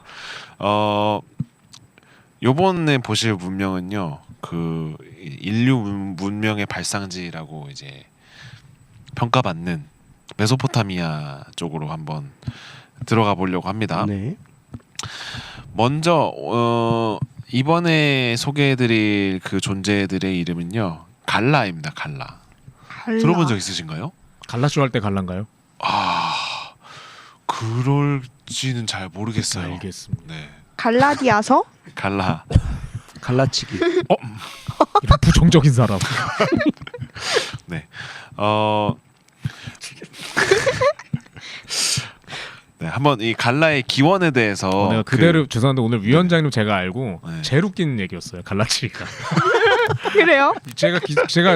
요번에 보실 문명은요. 그 인류 문명의 발상지라고 이제 평가받는 메소포타미아 쪽으로 한번 들어가 보려고 합니다.
네.
먼저 이번에 소개해드릴 그 존재들의 이름은요. 갈라입니다. 갈라. 들어본 적 있으신가요?
갈라쇼 할 때 갈란가요?
그럴지는 잘 모르겠어요.
알겠습니다.
네.
갈라디아서?
갈라.
갈라치기.
이런 부정적인 사람.
네. 네, 한번 이 갈라의 기원에 대해서
내가 그대로 죄송한데 오늘 위원장님 제가 알고
네.
제일 웃긴 얘기였어요. 갈라치기가.
그래요?
제가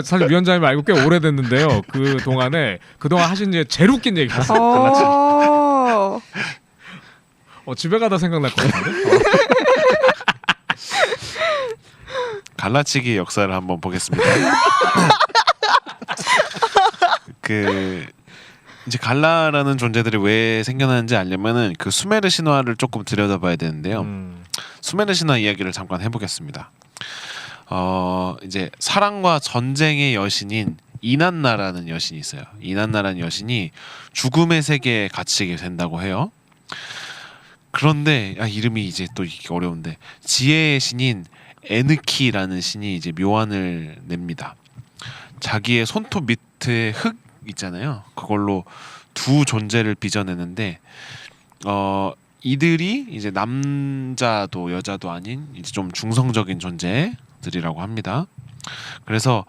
사실 위원장님 알고 꽤 오래됐는데요. 그동안 하신 게 제일 웃긴 얘기였어요. 갈라치기. 집에 가다 생각날 것 같은데.
갈라치기의 역사를 한번 보겠습니다. 그 이제 갈라라는 존재들이 왜 생겨나는지 알려면은 그 수메르 신화를 조금 들여다봐야 되는데요. 수메르 신화 이야기를 잠깐 해보겠습니다. 이제 사랑과 전쟁의 여신인 이난나라는 여신이 있어요. 이난나라는 여신이 죽음의 세계에 갇히게 된다고 해요. 그런데 이름이 이제 또 이게 어려운데 지혜의 신인 에느키라는 신이 이제 묘안을 냅니다. 자기의 손톱 밑에 흙 있잖아요. 그걸로 두 존재를 빚어내는데 이들이 이제 남자도 여자도 아닌 이제 좀 중성적인 존재들이라고 합니다. 그래서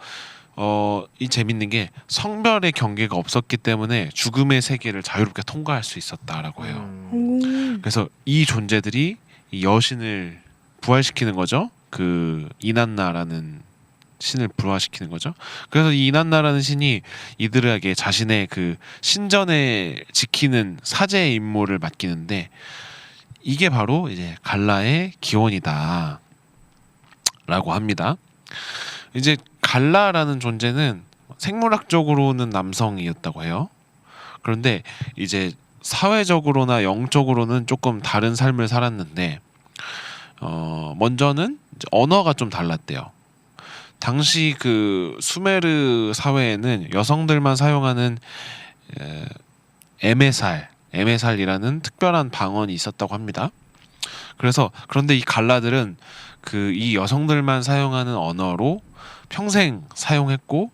이 재밌는 게 성별의 경계가 없었기 때문에 죽음의 세계를 자유롭게 통과할 수 있었다라고 해요. 그래서 이 존재들이 이 여신을 부활시키는 거죠. 그 이난나라는 신을 부활시키는 거죠. 그래서 이 이난나라는 신이 이들에게 자신의 그 신전에 지키는 사제의 임무를 맡기는데 이게 바로 이제 갈라의 기원이다라고 합니다. 이제 갈라라는 존재는 생물학적으로는 남성이었다고 해요. 그런데 이제 사회적으로나 영적으로는 조금 다른 삶을 살았는데 먼저는 이제 언어가 좀 달랐대요. 당시 그 수메르 사회에는 여성들만 사용하는 에메살이라는 특별한 방언이 있었다고 합니다. 그런데 이 갈라들은 그 이 여성들만 사용하는 언어로 평생 사용했고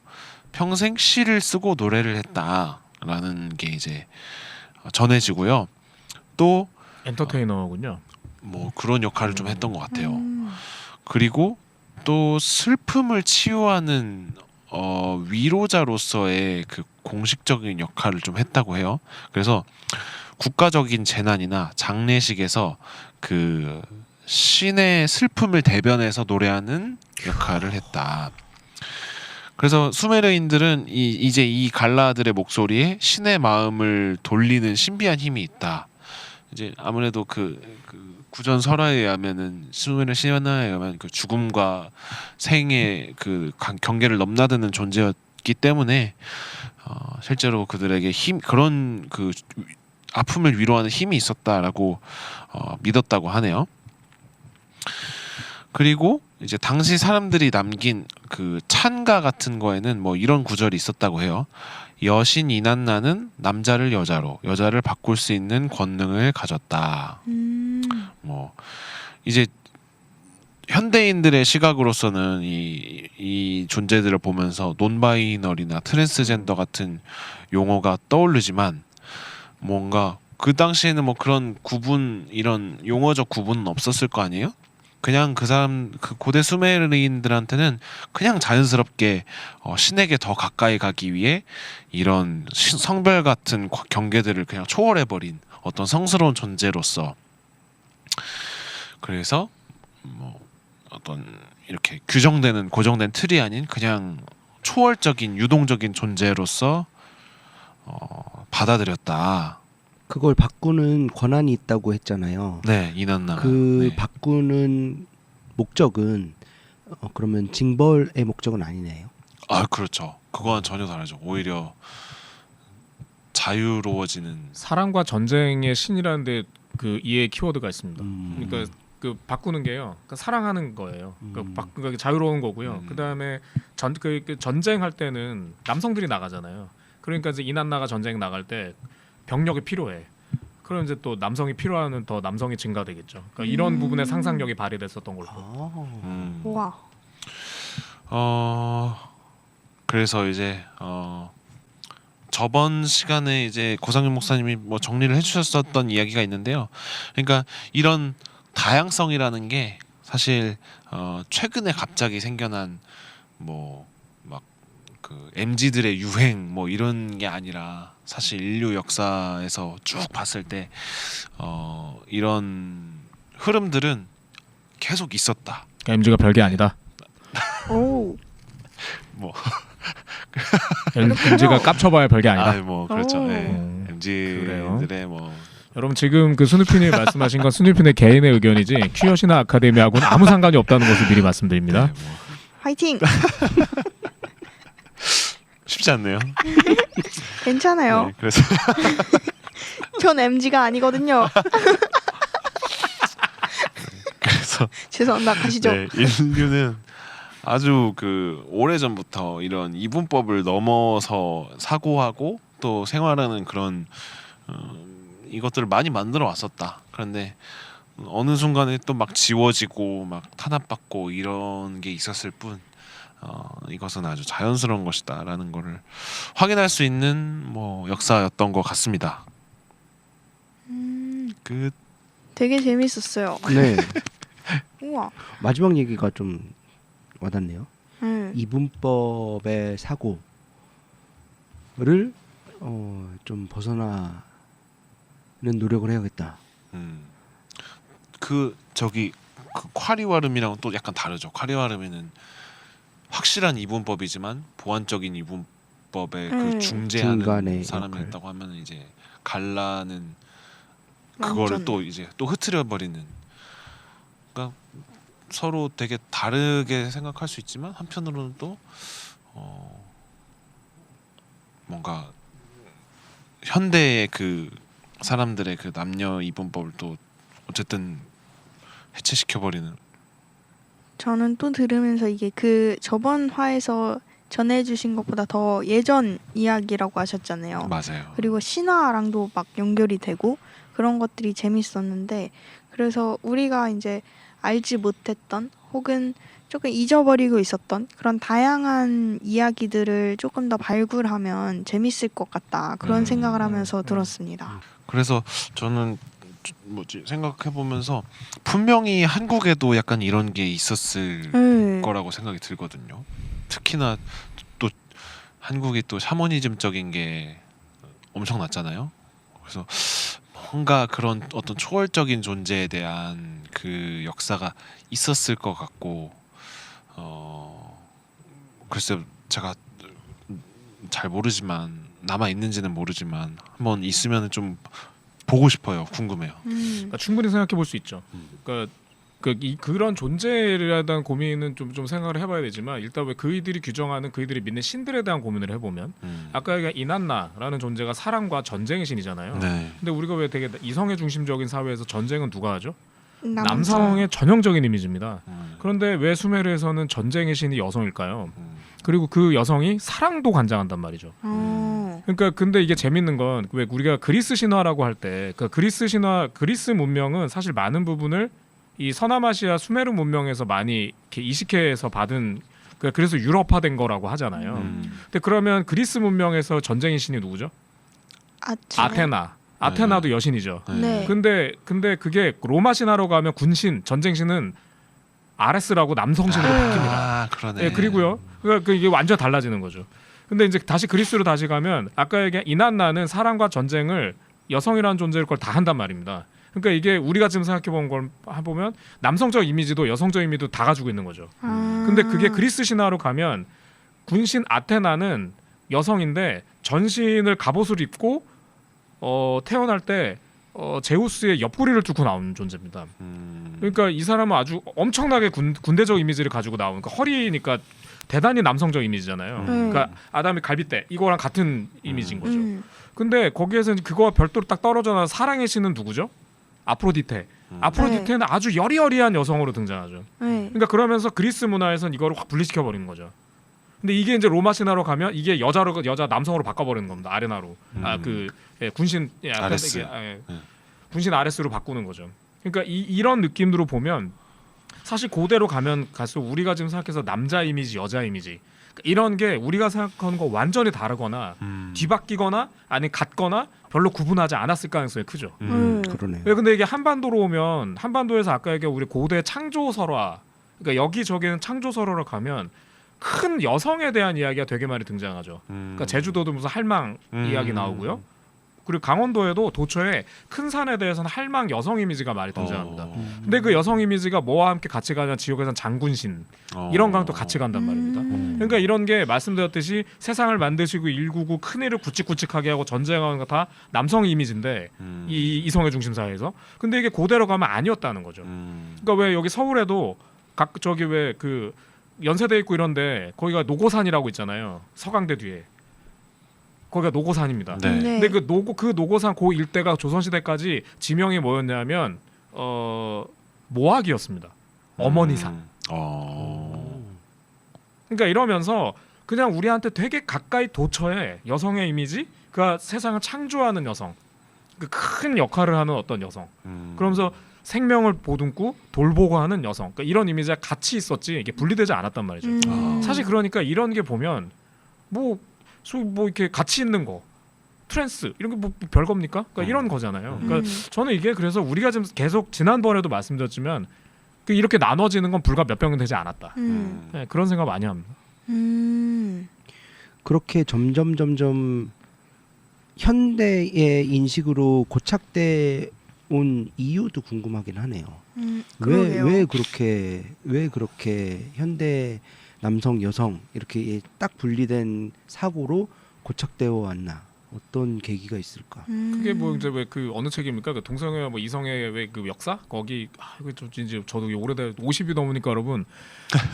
평생 시를 쓰고 노래를 했다라는 게 이제 전해지고요. 또
엔터테이너군요.
뭐 그런 역할을 좀 했던 것 같아요. 그리고 또 슬픔을 치유하는 위로자로서의 그 공식적인 역할을 좀 했다고 해요. 그래서 국가적인 재난이나 장례식에서 그 신의 슬픔을 대변해서 노래하는 역할을 했다. 그래서 수메르인들은 이제 이 갈라들의 목소리에 신의 마음을 돌리는 신비한 힘이 있다. 이제 아무래도 그 구전 설화에 의하면은 수메르 신화에 의하면 그 죽음과 생의 그 경계를 넘나드는 존재였기 때문에 실제로 그들에게 그런 그 아픔을 위로하는 힘이 있었다라고 믿었다고 하네요. 그리고 이제 당시 사람들이 남긴 그 찬가 같은 거에는 뭐 이런 구절이 있었다고 해요. 여신 이난나는 남자를 여자로, 여자를 바꿀 수 있는 권능을 가졌다. 뭐 이제 현대인들의 시각으로서는 이 존재들을 보면서 논바이너리나 트랜스젠더 같은 용어가 떠오르지만 뭔가 그 당시에는 뭐 그런 이런 용어적 구분은 없었을 거 아니에요? 그냥 그 고대 수메르인들한테는 그냥 자연스럽게 신에게 더 가까이 가기 위해 이런 성별 같은 경계들을 그냥 초월해버린 어떤 성스러운 존재로서, 그래서 뭐 어떤 이렇게 규정되는 고정된 틀이 아닌 그냥 초월적인 유동적인 존재로서 받아들였다.
그걸 바꾸는 권한이 있다고 했잖아요.
네, 이난나.
그
네.
바꾸는 목적은 그러면 징벌의 목적은 아니네요.
아, 그렇죠. 그거와는 전혀 다르죠. 오히려 자유로워지는.
사랑과 전쟁의 신이라는데 그 이해 키워드가 있습니다. 그러니까 그 바꾸는 게요. 그러니까 사랑하는 거예요. 그러니까 자유로운 거고요. 그다음에 그 전쟁할 때는 남성들이 나가잖아요. 그러니까 이제 이난나가 전쟁 나갈 때 병력이 필요해. 그럼 이제 또 남성이 필요하면 더 남성이 증가되겠죠. 그러니까 이런 부분에 상상력이 발휘됐었던 걸로.
우와.
그래서 이제 저번 시간에 이제 고상윤 목사님이 뭐 정리를 해주셨었던 이야기가 있는데요. 그러니까 이런 다양성이라는 게 사실 최근에 갑자기 생겨난 뭐 막 그 MZ들의 유행 뭐 이런 게 아니라 사실 인류 역사에서 쭉 봤을 때 이런 흐름들은 계속 있었다.
그러니까 MG가 별게 아니다.
오.
뭐
MG가 깝쳐봐야 별게 아니다.
뭐 그렇죠.
오.
네.
그래요?
MZ들의 뭐
여러분 지금 그 스누피님 말씀하신 건 스누피의 개인의 의견이지 퀴어시나 아카데미하고는 아무 상관이 없다는 것을 미리 말씀드립니다.
네, 뭐
화이팅.
쉽지 않네요.
괜찮아요.
네, 그래서
전 MG가 아니거든요.
그래서
죄송합니다. 가시죠.
네, 인류는 아주 그 오래전부터 이런 이분법을 넘어서 사고하고 또 생활하는 그런 이것들을 많이 만들어 왔었다. 그런데 어느 순간에 또 막 지워지고 막 탄압받고 이런 게 있었을 뿐 이것은 아주 자연스러운 것이다라는 거를 확인할 수 있는 뭐 역사였던 것 같습니다. 그
되게 재밌었어요.
네.
우와.
마지막 얘기가 좀 와닿네요. 이분법의 사고를 좀 벗어나는 노력을 해야겠다.
그 저기 그 콰리와름이랑은 또 약간 다르죠. 콰리와름에는 확실한 이분법이지만 보완적인 이분법의 그 중재하는
중간의
사람이
역할.
있다고 하면 이제 갈라는 그거를
완전.
또 이제 또 흐트려 버리는. 그러니까 서로 되게 다르게 생각할 수 있지만 한편으로는 또 뭔가 현대의 그 사람들의 그 남녀 이분법을 또 어쨌든 해체시켜 버리는.
저는 또 들으면서 이게 그 저번 화에서 전해주신 것보다 더 예전 이야기라고 하셨잖아요.
맞아요.
그리고 신화랑도 막 연결이 되고 그런 것들이 재밌었는데, 그래서 우리가 이제 알지 못했던 혹은 조금 잊어버리고 있었던 그런 다양한 이야기들을 조금 더 발굴하면 재밌을 것 같다, 그런 생각을 하면서 들었습니다.
그래서 저는 뭐지 생각해 보면서 분명히 한국에도 약간 이런 게 있었을
네.
거라고 생각이 들거든요. 특히나 또 한국이 또 샤머니즘적인 게 엄청났잖아요. 그래서 뭔가 그런 어떤 초월적인 존재에 대한 그 역사가 있었을 것 같고 글쎄 제가 잘 모르지만 남아 있는지는 모르지만 한번 있으면 좀 보고 싶어요. 궁금해요.
그러니까 충분히 생각해 볼 수 있죠. 그러니까 그런 존재에 대한 고민은 좀 생각을 해봐야 되지만 일단 왜 그이들이 규정하는 그이들이 믿는 신들에 대한 고민을 해보면 아까 얘기한 이난나라는 존재가 사랑과 전쟁의 신이잖아요.
네.
근데 우리가 왜 되게 이성의 중심적인 사회에서 전쟁은 누가 하죠?
남성.
남성의 전형적인 이미지입니다. 그런데 왜 수메르에서는 전쟁의 신이 여성일까요? 그리고 그 여성이 사랑도 관장한단 말이죠. 그러니까 근데 이게 재밌는 건 왜 우리가 그리스 신화라고 할 때 그 그리스 신화 그리스 문명은 사실 많은 부분을 이 서남아시아 수메르 문명에서 많이 이렇게 이식해서 받은 그래서 유럽화된 거라고 하잖아요. 근데 그러면 그리스 문명에서 전쟁의 신이 누구죠? 아테나. 아테나도 여신이죠.
네.
근데 그게 로마 신화로 가면 군신, 전쟁신은 아레스라고 남성신으로 바뀝니다.
아 그러네.
예, 그리고요. 그러니까 이게 완전 달라지는 거죠. 근데 이제 다시 그리스로 다시 가면 아까 얘기한 이난나는 사랑과 전쟁을 여성이라는 존재를 걸 다 한단 말입니다. 그러니까 이게 우리가 지금 생각해 보면 남성적 이미지도 여성적 이미지도 다 가지고 있는 거죠. 근데 그게 그리스 신화로 가면 군신 아테나는 여성인데 전신을 갑옷을 입고 태어날 때 제우스의 옆구리를 뚫고 나오는 존재입니다. 그러니까 이 사람은 아주 엄청나게 군대적 이미지를 가지고 나오는 그러니까 허리니까 대단히 남성적 이미지잖아요. 그러니까 아담의 갈빗대 이거랑 같은 이미지인 거죠. 근데 거기에서 그거와 별도로 딱 떨어져 나온 사랑의 신은 누구죠? 아프로디테. 아프로디테는 아주 여리여리한 여성으로 등장하죠.
네.
그러니까 그러면서 그리스 문화에서는 이거를 확 분리시켜 버리는 거죠. 근데 이게 이제 로마 신화로 가면 이게 여자 남성으로 바꿔버리는 겁니다. 아레나로. 군신
아레스.
군신 아레스로 바꾸는 거죠. 그러니까 이런 느낌으로 보면 사실 고대로 가면 갈수록 우리가 지금 생각해서 남자 이미지, 여자 이미지 이런 게 우리가 생각하는 거 완전히 다르거나 뒤바뀌거나 아니 같거나 별로 구분하지 않았을 가능성이 크죠.
그러네요.
왜 근데 이게 한반도로 오면 한반도에서 아까 얘기한 우리 고대 창조 설화 그러니까 여기저기는 창조 설화로 가면 큰 여성에 대한 이야기가 되게 많이 등장하죠. 그러니까 제주도도 무슨 할망 이야기 나오고요. 그리고 강원도에도 도처에 큰 산에 대해서는 할망 여성 이미지가 많이 등장합니다. 근데 그 여성 이미지가 뭐와 함께 같이 가냐 지역에서는 장군신 이런 거랑 또 같이 간단 말입니다. 그러니까 이런 게 말씀드렸듯이 세상을 만드시고 일구고 큰일을 굵직굵직하게 하고 전쟁하는 거 다 남성 이미지인데 이 이성의 중심 사회에서 근데 이게 고대로 가면 아니었다는 거죠. 그러니까 왜 여기 서울에도 저기 왜 그 연세대 있고 이런데 거기가 노고산이라고 있잖아요. 서강대 뒤에. 거기가 노고산입니다.
네.
네.
근데 그 노고산 고 일대가 조선시대까지 지명이 뭐였냐면 모학이었습니다. 어머니산. 그러니까 이러면서 그냥 우리한테 되게 가까이 도처에 여성의 이미지, 그러니까 세상을 창조하는 여성, 그 큰 역할을 하는 어떤 여성. 그러면서 생명을 보듬고 돌보고 하는 여성. 그러니까 이런 이미지가 같이 있었지 이게 분리되지 않았단 말이죠. 사실 그러니까 이런 게 보면 뭐 이렇게 같이 있는 거 트랜스 이런 게 뭐 별겁니까? 그러니까 이런 거잖아요. 그러니까 저는 이게 그래서 우리가 지금 계속 지난번에도 말씀드렸지만 이렇게 나눠지는 건 불과 몇 병은 되지 않았다. 네, 그런 생각 많이 합니다.
그렇게 점점 현대의 인식으로 고착돼 온 이유도 궁금하긴 하네요. 왜 그렇게 현대 남성 여성 이렇게 딱 분리된 사고로 고착되어 왔나? 어떤 계기가 있을까?
그게 뭐 이제 왜 그 어느 책입니까? 그 동성애와 뭐 이성의 왜 그 역사 거기 이거 이제 저도 오래돼 50이 넘으니까 여러분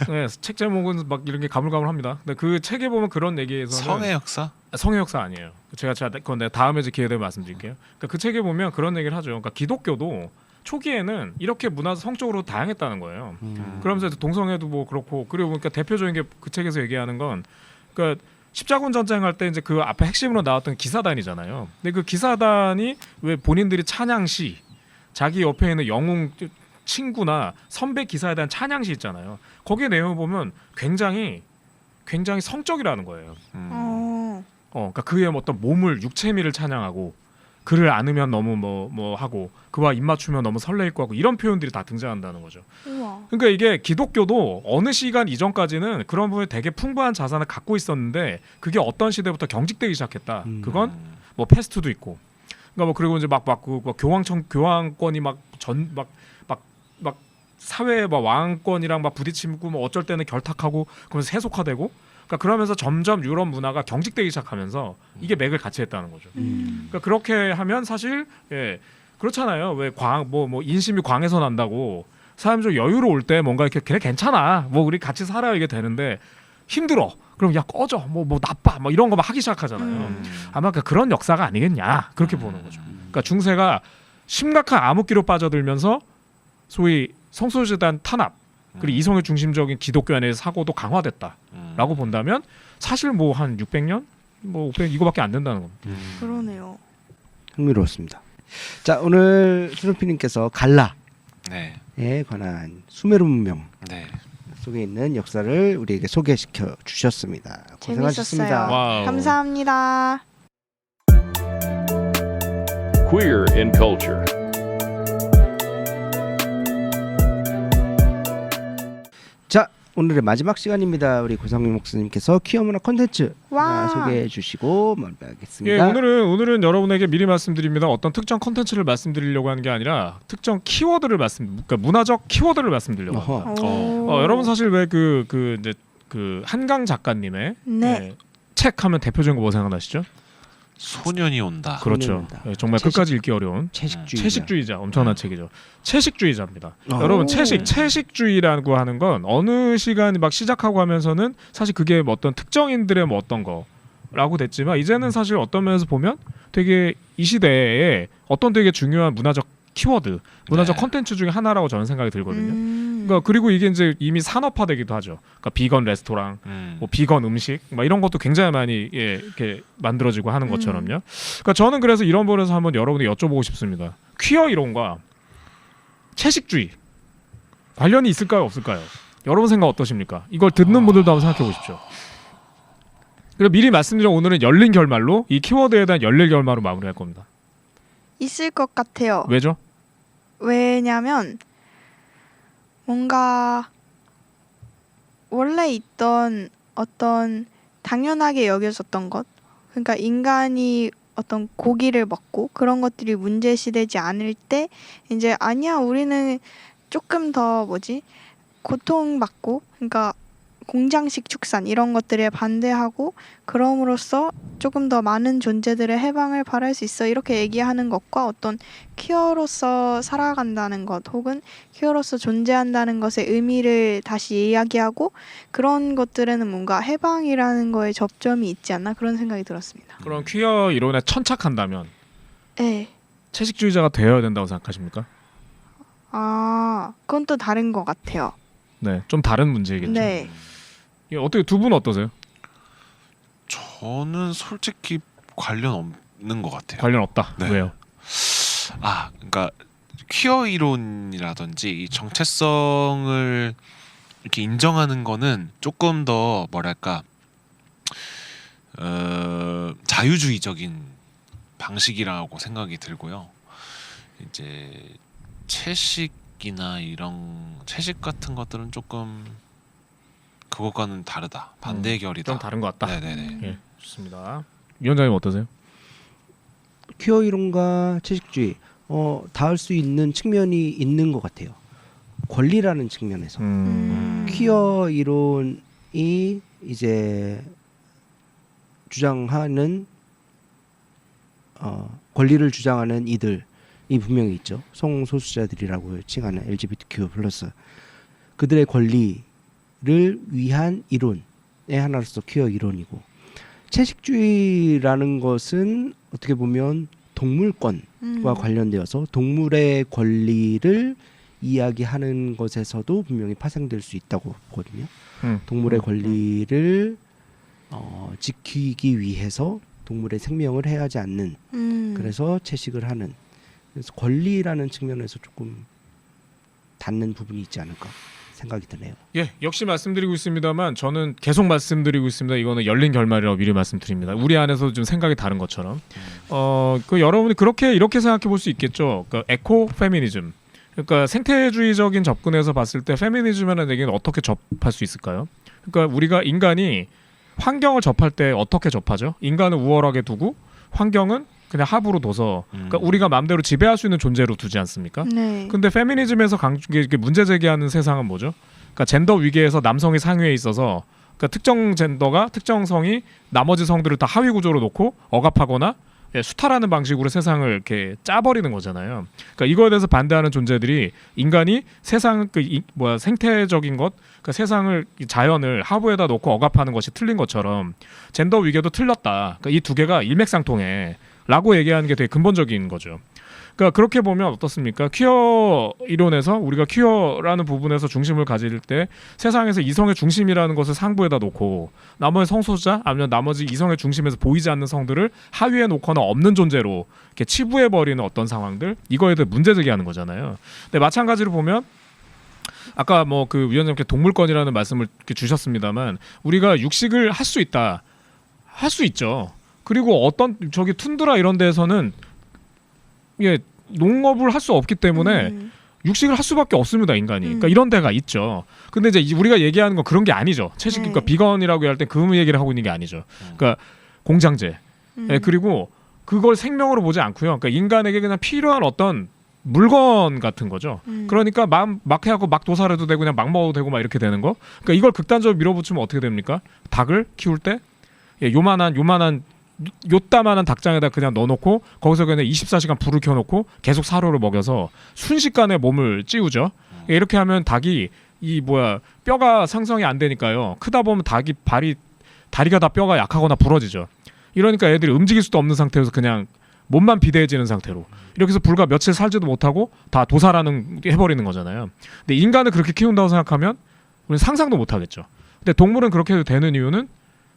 네, 책 제목은 막 이런 게 가물가물합니다. 근데 그 책에 보면 그런 얘기에서는
성의 역사?
성의 역사 아니에요. 제가 그건 내가 다음에 기회 되면 말씀드릴게요. 그러니까 그 책에 보면 그런 얘기를 하죠. 그러니까 기독교도 초기에는 이렇게 문화 성적으로 다양했다는 거예요. 그러면서 동성애도 뭐 그렇고 그리고 그러니까 대표적인 게 그 책에서 얘기하는 건 그러니까 십자군 전쟁할 때 이제 그 앞에 핵심으로 나왔던 기사단이잖아요. 근데 그 기사단이 왜 본인들이 찬양시 자기 옆에 있는 영웅 친구나 선배 기사에 대한 찬양시 있잖아요. 거기에 내용을 보면 굉장히 성적이라는 거예요. 그러니까 그의 어떤 몸을 육체미를 찬양하고 그를 안으면 너무 뭐 하고 그와 입 맞추면 너무 설레있고 하고 이런 표현들이 다 등장한다는 거죠.
우와.
그러니까 이게 기독교도 어느 시간 이전까지는 그런 부분에 되게 풍부한 자산을 갖고 있었는데 그게 어떤 시대부터 경직되기 시작했다. 그건 뭐 패스트도 있고 그러니까 뭐 그리고 이제 막 교황권이 막 사회 막 왕권이랑 막 부딪히고 뭐 어쩔 때는 결탁하고 그러면서 세속화되고 그러니까 그러면서 점점 유럽 문화가 경직되기 시작하면서 이게 맥을 같이 했다는 거죠. 그러니까 그렇게 하면 사실 그렇잖아요. 왜 뭐 인심이 광에서 난다고 사람들 여유로울 때 뭔가 이렇게 그래 괜찮아 뭐 우리 같이 살아 이게 되는데 힘들어 그럼 야 꺼져 뭐 나빠 뭐 이런 거 막 하기 시작하잖아요. 아마 그런 역사가 아니겠냐 그렇게 보는 거죠. 그러니까 중세가 심각한 암흑기로 빠져들면서 소위 성소수자단 탄압 그리고 이성의 중심적인 기독교안의 사고도 강화됐다라고 본다면 사실 뭐 한 600년 뭐 500 이거밖에 안 된다는 겁니다.
그러네요.
흥미로웠습니다. 자, 오늘 스누피님께서 갈라에
네.
관한 수메르 문명
네.
속에 있는 역사를 우리에게 소개시켜 주셨습니다. 고생하셨습니다.
재밌었어요.
와우.
감사합니다.
Queer in Culture.
자, 오늘의 마지막 시간입니다. 우리 고상민 목사님께서 퀴어 문화 콘텐츠
와.
소개해 주시고
예,
마무리하겠습니다.
오늘은 여러분에게 미리 말씀드립니다. 어떤 특정 컨텐츠를 말씀드리려고 하는 게 아니라 특정 키워드를 그러니까 문화적 키워드를 말씀드리려고 합니다.
어허.
여러분 사실 왜 이제 그 한강 작가님의
네.
책 하면 대표적인 거 뭐 생각나시죠?
소년이 온다.
그렇죠.
소년이다.
예, 정말 끝까지 읽기 어려운
채식주의자.
엄청난 책이죠. 채식주의자입니다.
어.
여러분 채식주의라고 하는 건 어느 시간 막 시작하고 하면서는 사실 그게 뭐 어떤 특정인들의 뭐 어떤 거라고 됐지만 이제는 사실 어떤 면에서 보면 되게 이 시대에 어떤 되게 중요한 문화적 키워드, 문화적
네.
컨텐츠 중에 하나라고 저는 생각이 들거든요. 그러니까 그리고 이게 이제 이미 산업화되기도 하죠. 그러니까 비건 레스토랑, 뭐 비건 음식, 막 이런 것도 굉장히 많이 이렇게 만들어지고 하는 것처럼요. 그러니까 저는 그래서 이런 부분에서 한번 여러분에게 여쭤보고 싶습니다. 퀴어 이론과 채식주의 관련이 있을까요, 없을까요? 여러분 생각 어떠십니까? 이걸 듣는 분들도 한번 생각해 보십시오. 그리고 미리 말씀드린 오늘은 열린 결말로 이 키워드에 대한 열린 결말로 마무리할 겁니다.
있을 것 같아요.
왜죠?
왜냐면 뭔가 원래 있던 어떤 당연하게 여겨졌던 것, 그러니까 인간이 어떤 고기를 먹고 그런 것들이 문제시되지 않을 때 이제 아니야 우리는 조금 더 고통받고 그러니까 공장식 축산 이런 것들에 반대하고 그럼으로써 조금 더 많은 존재들의 해방을 바랄 수 있어 이렇게 얘기하는 것과 어떤 퀴어로서 살아간다는 것 혹은 퀴어로서 존재한다는 것의 의미를 다시 이야기하고 그런 것들에는 뭔가 해방이라는 거에 접점이 있지 않나 그런 생각이 들었습니다.
그럼 퀴어 이론에 천착한다면
네.
채식주의자가 되어야 된다고 생각하십니까?
그건 또 다른 것 같아요.
네, 좀 다른 문제이겠죠.
네.
어떻게 두 분 어떠세요?
저는 솔직히 관련 없는 것 같아요.
관련 없다.
네.
왜요?
그러니까 퀴어 이론이라든지 이 정체성을 이렇게 인정하는 거는 조금 더 뭐랄까 자유주의적인 방식이라고 생각이 들고요. 이제 채식이나 이런 채식 같은 것들은 조금 그것과는 다르다. 반대의 결이다.
좀 다른 것 같다.
네네네.
예, 좋습니다. 위원장님 어떠세요?
퀴어 이론과 채식주의 닿을 수 있는 측면이 있는 것 같아요. 권리라는 측면에서 퀴어 이론이 이제 주장하는 권리를 주장하는 이들이 분명히 있죠. 성소수자들이라고 칭하는 LGBTQ+ 그들의 권리를 위한 이론의 하나로서 퀴어 이론이고 채식주의라는 것은 어떻게 보면 동물권과 관련되어서 동물의 권리를 이야기하는 것에서도 분명히 파생될 수 있다고 보거든요. 동물의 권리를 지키기 위해서 동물의 생명을 해하지 않는 그래서 채식을 하는 그래서 권리라는 측면에서 조금 닿는 부분이 있지 않을까 생각이 드네요.
예, 역시 말씀드리고 있습니다만 저는 계속 말씀드리고 있습니다. 이거는 열린 결말이라고 미리 말씀드립니다. 우리 안에서 좀 생각이 다른 것처럼 그 여러분이 이렇게 생각해 볼 수 있겠죠. 그러니까 에코 페미니즘, 그러니까 생태주의적인 접근에서 봤을 때 페미니즘이라는 얘기는 어떻게 접할 수 있을까요? 그러니까 우리가 인간이 환경을 접할 때 어떻게 접하죠? 인간은 우월하게 두고 환경은 그냥 합으로 둬서 그러니까 우리가 마음대로 지배할 수 있는 존재로 두지 않습니까?
네.
근데 페미니즘에서 이게 문제 제기하는 세상은 뭐죠? 그러니까 젠더 위계에서 남성이 상위에 있어서 그러니까 특정 젠더가 특정 성이 나머지 성들을 다 하위 구조로 놓고 억압하거나 수탈하는 방식으로 세상을 이렇게 짜버리는 거잖아요. 그러니까 이거에 대해서 반대하는 존재들이 인간이 세상 생태적인 것, 그러니까 세상을 자연을 하부에다 놓고 억압하는 것이 틀린 것처럼 젠더 위계도 틀렸다. 그러니까 이 두 개가 일맥상통해라고 얘기하는 게 되게 근본적인 거죠. 그러니까 그렇게 보면 어떻습니까? 퀴어 이론에서 우리가 퀴어라는 부분에서 중심을 가질 때 세상에서 이성의 중심이라는 것을 상부에다 놓고 나머지 성소수자 아니면 나머지 이성의 중심에서 보이지 않는 성들을 하위에 놓거나 없는 존재로 이렇게 치부해 버리는 어떤 상황들 이거에 대해 문제 제기하는 거잖아요. 근데 마찬가지로 보면 아까 뭐 그 위원장님께 동물권이라는 말씀을 이렇게 주셨습니다만 우리가 육식을 할 수 있다, 할 수 있죠. 그리고 어떤 저기 툰드라 이런 데에서는 농업을 할 수 없기 때문에 육식을 할 수밖에 없습니다 인간이. 그러니까 이런 데가 있죠. 근데 이제 우리가 얘기하는 건 그런 게 아니죠. 채식 그러니까 비건이라고 할 때 그 얘기를 하고 있는 게 아니죠. 그러니까 공장제. 그리고 그걸 생명으로 보지 않고요. 그러니까 인간에게 그냥 필요한 어떤 물건 같은 거죠. 그러니까 막 해갖고 막 도살해도 되고 그냥 막 먹어도 되고 막 이렇게 되는 거. 그러니까 이걸 극단적으로 밀어붙이면 어떻게 됩니까? 닭을 키울 때 요따만한 닭장에다 그냥 넣어놓고 거기서 그냥 24시간 불을 켜놓고 계속 사료를 먹여서 순식간에 몸을 찌우죠. 이렇게 하면 닭이 뼈가 상성이 안 되니까요. 크다 보면 다리가 다 뼈가 약하거나 부러지죠. 이러니까 애들이 움직일 수도 없는 상태에서 그냥 몸만 비대해지는 상태로 이렇게 해서 불과 며칠 살지도 못하고 다 도살하는 해버리는 거잖아요. 근데 인간을 그렇게 키운다고 생각하면 우리는 상상도 못하겠죠. 근데 동물은 그렇게 해도 되는 이유는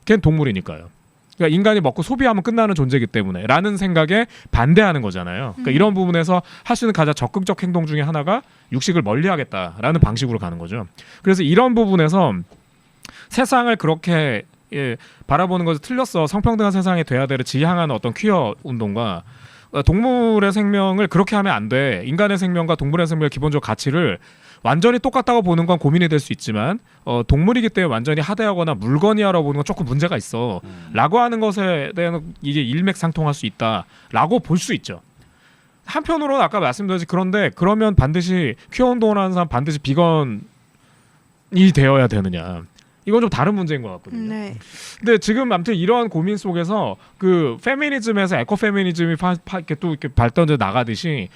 걔는 동물이니까요. 그러니까 인간이 먹고 소비하면 끝나는 존재이기 때문에 라는 생각에 반대하는 거잖아요. 그러니까 이런 부분에서 할 수 있는 가장 적극적 행동 중에 하나가 육식을 멀리하겠다라는 방식으로 가는 거죠. 그래서 이런 부분에서 세상을 그렇게 바라보는 것이 틀렸어. 성평등한 세상이 돼야 되를 지향하는 어떤 퀴어 운동과 동물의 생명을 그렇게 하면 안 돼. 인간의 생명과 동물의 생명의 기본적 가치를 완전히 똑같다고 보는 건 고민이 될 수 있지만 동물이기 때문에 완전히 하대하거나 물건이야라고 보는 건 조금 문제가 있어 라고 하는 것에 대한 이게 일맥상통할 수 있다라고 볼 수 있죠. 한편으로는 아까 말씀드렸지 그런데 그러면 반드시 퀴어 운동을 하는 사람 반드시 비건이 되어야 되느냐 이건 좀 다른 문제인 것 같거든요.
네.
근데 지금 아무튼 이러한 고민 속에서 그 페미니즘에서 에코 페미니즘이 이렇게 또 이렇게 발전해 나가듯이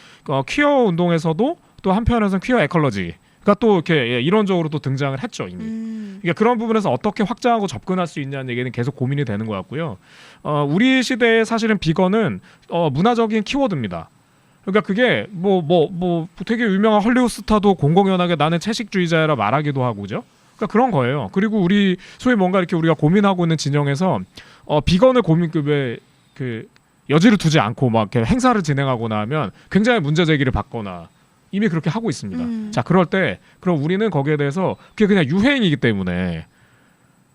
퀴어 운동에서도 또 한편에서는 퀴어 에컬러지가 또 이렇게 이론적으로 또 등장을 했죠 이미. 그러니까 그런 부분에서 어떻게 확장하고 접근할 수 있냐는 얘기는 계속 고민이 되는 것 같고요. 우리 시대에 사실은 비건은 문화적인 키워드입니다. 그러니까 그게 뭐 되게 유명한 헐리우드 스타도 공공연하게 나는 채식주의자라 말하기도 하고 그죠? 그러니까 그런 거예요. 그리고 우리 소위 뭔가 이렇게 우리가 고민하고 있는 진영에서 비건을 그 여지를 두지 않고 막 이렇게 행사를 진행하거나 하면 굉장히 문제 제기를 받거나 이미 그렇게 하고 있습니다. 자, 그럴 때 그럼 우리는 거기에 대해서 그게 그냥 유행이기 때문에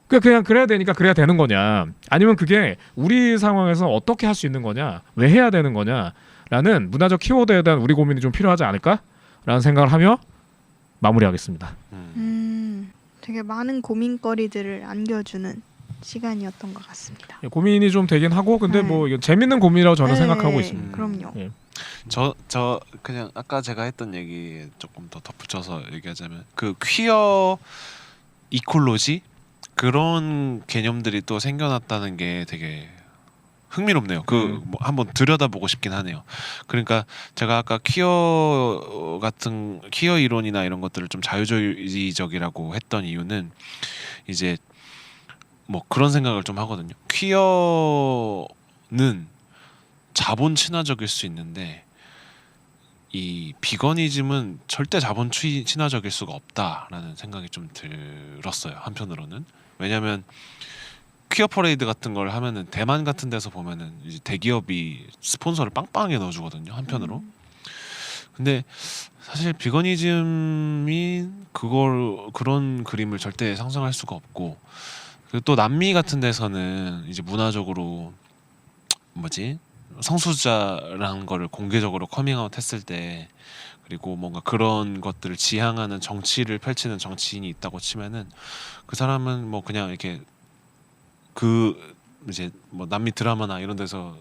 그냥 그래야 되니까 그래야 되는 거냐 아니면 그게 우리 상황에서 어떻게 할 수 있는 거냐 왜 해야 되는 거냐라는 문화적 키워드에 대한 우리 고민이 좀 필요하지 않을까라는 생각을 하며 마무리하겠습니다.
되게 많은 고민거리들을 안겨주는 시간이었던 것 같습니다.
고민이 좀 되긴 하고 근데 뭐 이건 재밌는 고민이라고 저는 생각하고 있습니다.
그럼요.
예.
저 그냥 아까 제가 했던 얘기 조금 더 덧붙여서 얘기하자면 그 퀴어 이콜로지 그런 개념들이 또 생겨났다는 게 되게 흥미롭네요. 뭐 한번 들여다보고 싶긴 하네요. 그러니까 제가 아까 퀴어 이론이나 이런 것들을 좀 자유주의적이라고 했던 이유는 이제 뭐 그런 생각을 좀 하거든요. 퀴어는 자본 친화적일 수 있는데 이 비거니즘은 절대 자본 친화적일 수가 없다라는 생각이 좀 들었어요. 한편으로는 왜냐하면 퀴어 퍼레이드 같은 걸 하면은 대만 같은 데서 보면은 이제 대기업이 스폰서를 빵빵하게 넣어주거든요. 한편으로. 근데 사실 비거니즘이 그런 그림을 절대 상상할 수가 없고 그리고 또 남미 같은 데서는 이제 문화적으로 성소수자라는 거를 공개적으로 커밍아웃 했을 때 그리고 뭔가 그런 것들을 지향하는 정치를 펼치는 정치인이 있다고 치면은 그 사람은 뭐 그냥 이렇게 그 이제 뭐 남미 드라마나 이런 데서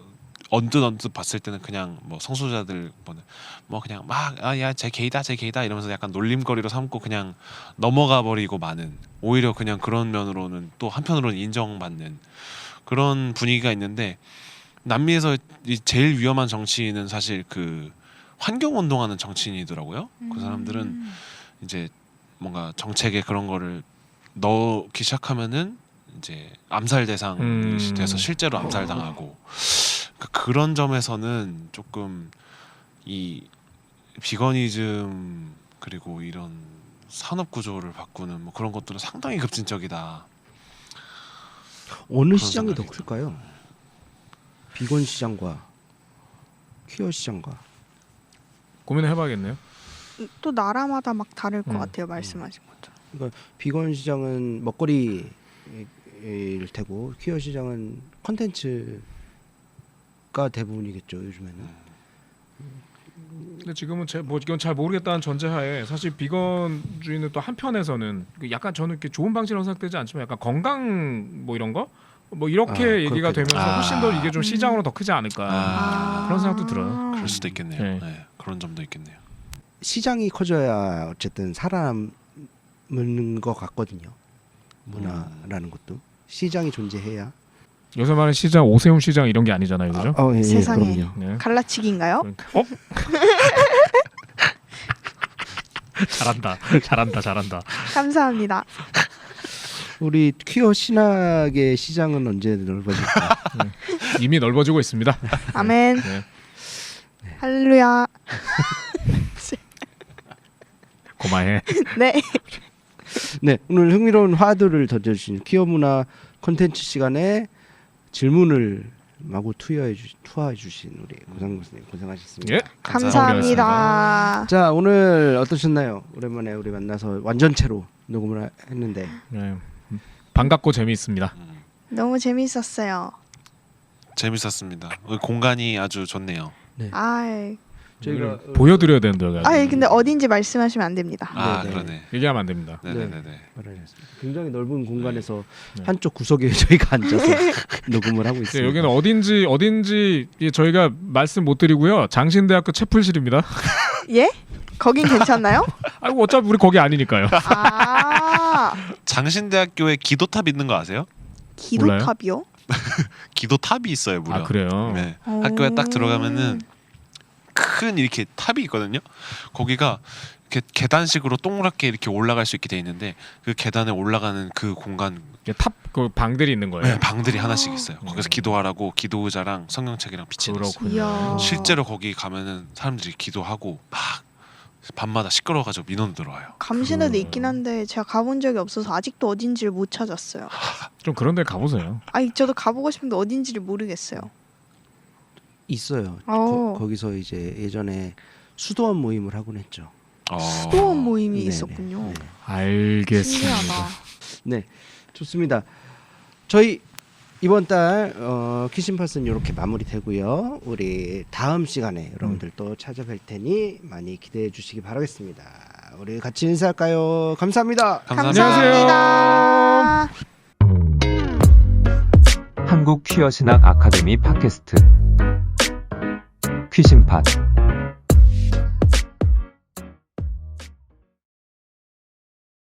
언뜻 봤을 때는 그냥 뭐 성소자들 뭐 그냥 막 야 쟤 게이다 이러면서 약간 놀림거리로 삼고 그냥 넘어가 버리고 마는, 오히려 그냥 그런 면으로는 또 한편으로는 인정받는 그런 분위기가 있는데, 남미에서 제일 위험한 정치인은 사실 그 환경 운동하는 정치인이더라고요. 그 사람들은 이제 뭔가 정책에 그런 거를 넣기 시작하면은 이제 암살 대상이 돼서 실제로 암살당하고, 그런 점에서는 조금 이 비거니즘 그리고 이런 산업 구조를 바꾸는 뭐 그런 것들은 상당히 급진적이다.
어느
그런
시장이 더
생각이
클까요? 비건 시장과 퀴어 시장과.
고민을 해봐야겠네요.
또 나라마다 막 다를 것
음.
같아요. 말씀하신 것처럼.
그러니까 비건 시장은 먹거리일 테고 퀴어 시장은 컨텐츠가 대부분이겠죠 요즘에는.
근데 지금은 뭐 이건 잘 모르겠다는 전제하에 사실 비건주의는 또 한편에서는 약간 저는 이렇게 좋은 방식으로 생각되지 않지만 약간 건강 뭐 이런 거 뭐 이렇게 얘기가
그렇게
되면서 훨씬 더 이게 좀 시장으로 더 크지 않을까 그런 생각도 들어요.
그럴 수도 있겠네요.
네.
네, 그런 점도 있겠네요.
시장이 커져야 어쨌든 살아남는 것 같거든요. 문화라는 것도 시장이 존재해야.
요새 말하는 시장 오세훈 시장 이런 게 아니잖아요, 그죠?
예,
세상에.
그럼요.
네.
갈라치기인가요?
어? 잘한다.
감사합니다.
우리 퀴어 신학의 시장은 언제 넓어질까?
이미 넓어지고 있습니다.
아멘.
네.
할렐루야.
고마해.
네.
네, 오늘 흥미로운 화두를 던져주신 퀴어 문화 콘텐츠 시간에 질문을 마구 투하해 주신 우리 고상무 선생님 고생하셨습니다.
예.
감사합니다.
자, 오늘 어떠셨나요? 오랜만에 우리 만나서 완전체로 녹음을 했는데.
네. 반갑고 재미있습니다.
너무 재밌었어요.
재밌었습니다. 공간이 아주 좋네요.
아이.
저희가
보여드려야 되는데 여기.
아이 근데 어딘지 말씀하시면 안 됩니다.
아
네네.
그러네.
얘기하면 안 됩니다.
네네네.
알아냈습니다. 굉장히 넓은 공간에서
네.
한쪽 구석에 저희가 앉아서 녹음을 하고
네,
있습니다.
여기는 어딘지 저희가 말씀 못 드리고요. 장신대학교 채플실입니다.
예? 거긴 괜찮나요?
아이고 어차피 우리 거기 아니니까요.
아
장신대학교에 기도탑 있는 거 아세요?
기도탑이요?
기도탑이 있어요, 무려.
아 그래요.
네.
오.
학교에 딱 들어가면은 큰 이렇게 탑이 있거든요. 거기가 이렇게 계단식으로 동그랗게 이렇게 올라갈 수 있게 돼 있는데, 그 계단에 올라가는 그 공간,
탑그 방들이 있는 거예요.
네, 방들이 하나씩 있어요. 거기서 기도하라고 기도 의자랑 성경책이랑 비치해놨어요.
그렇군요.
이야.
실제로 거기 가면은 사람들이 기도하고 막 밤마다 시끄러워가지고 민원 들어와요.
감시대도 있긴 한데 제가 가본 적이 없어서 아직도 어딘지를 못 찾았어요.
좀 그런 데 가보세요.
아니 저도 가보고 싶은데 어딘지를 모르겠어요.
있어요.
어.
거기서 이제 예전에 수도원 모임을 하곤 했죠.
수도원 모임이
네네.
있었군요.
네.
알겠습니다.
신기하다.
네, 좋습니다. 저희 이번 달 키싱팟은 이렇게 마무리되고요. 우리 다음 시간에 여러분들 또 찾아뵐 테니 많이 기대해 주시기 바라겠습니다. 우리 같이 인사할까요? 감사합니다.
감사합니다.
한국 퀴어 신학 아카데미 팟캐스트 퀴신팟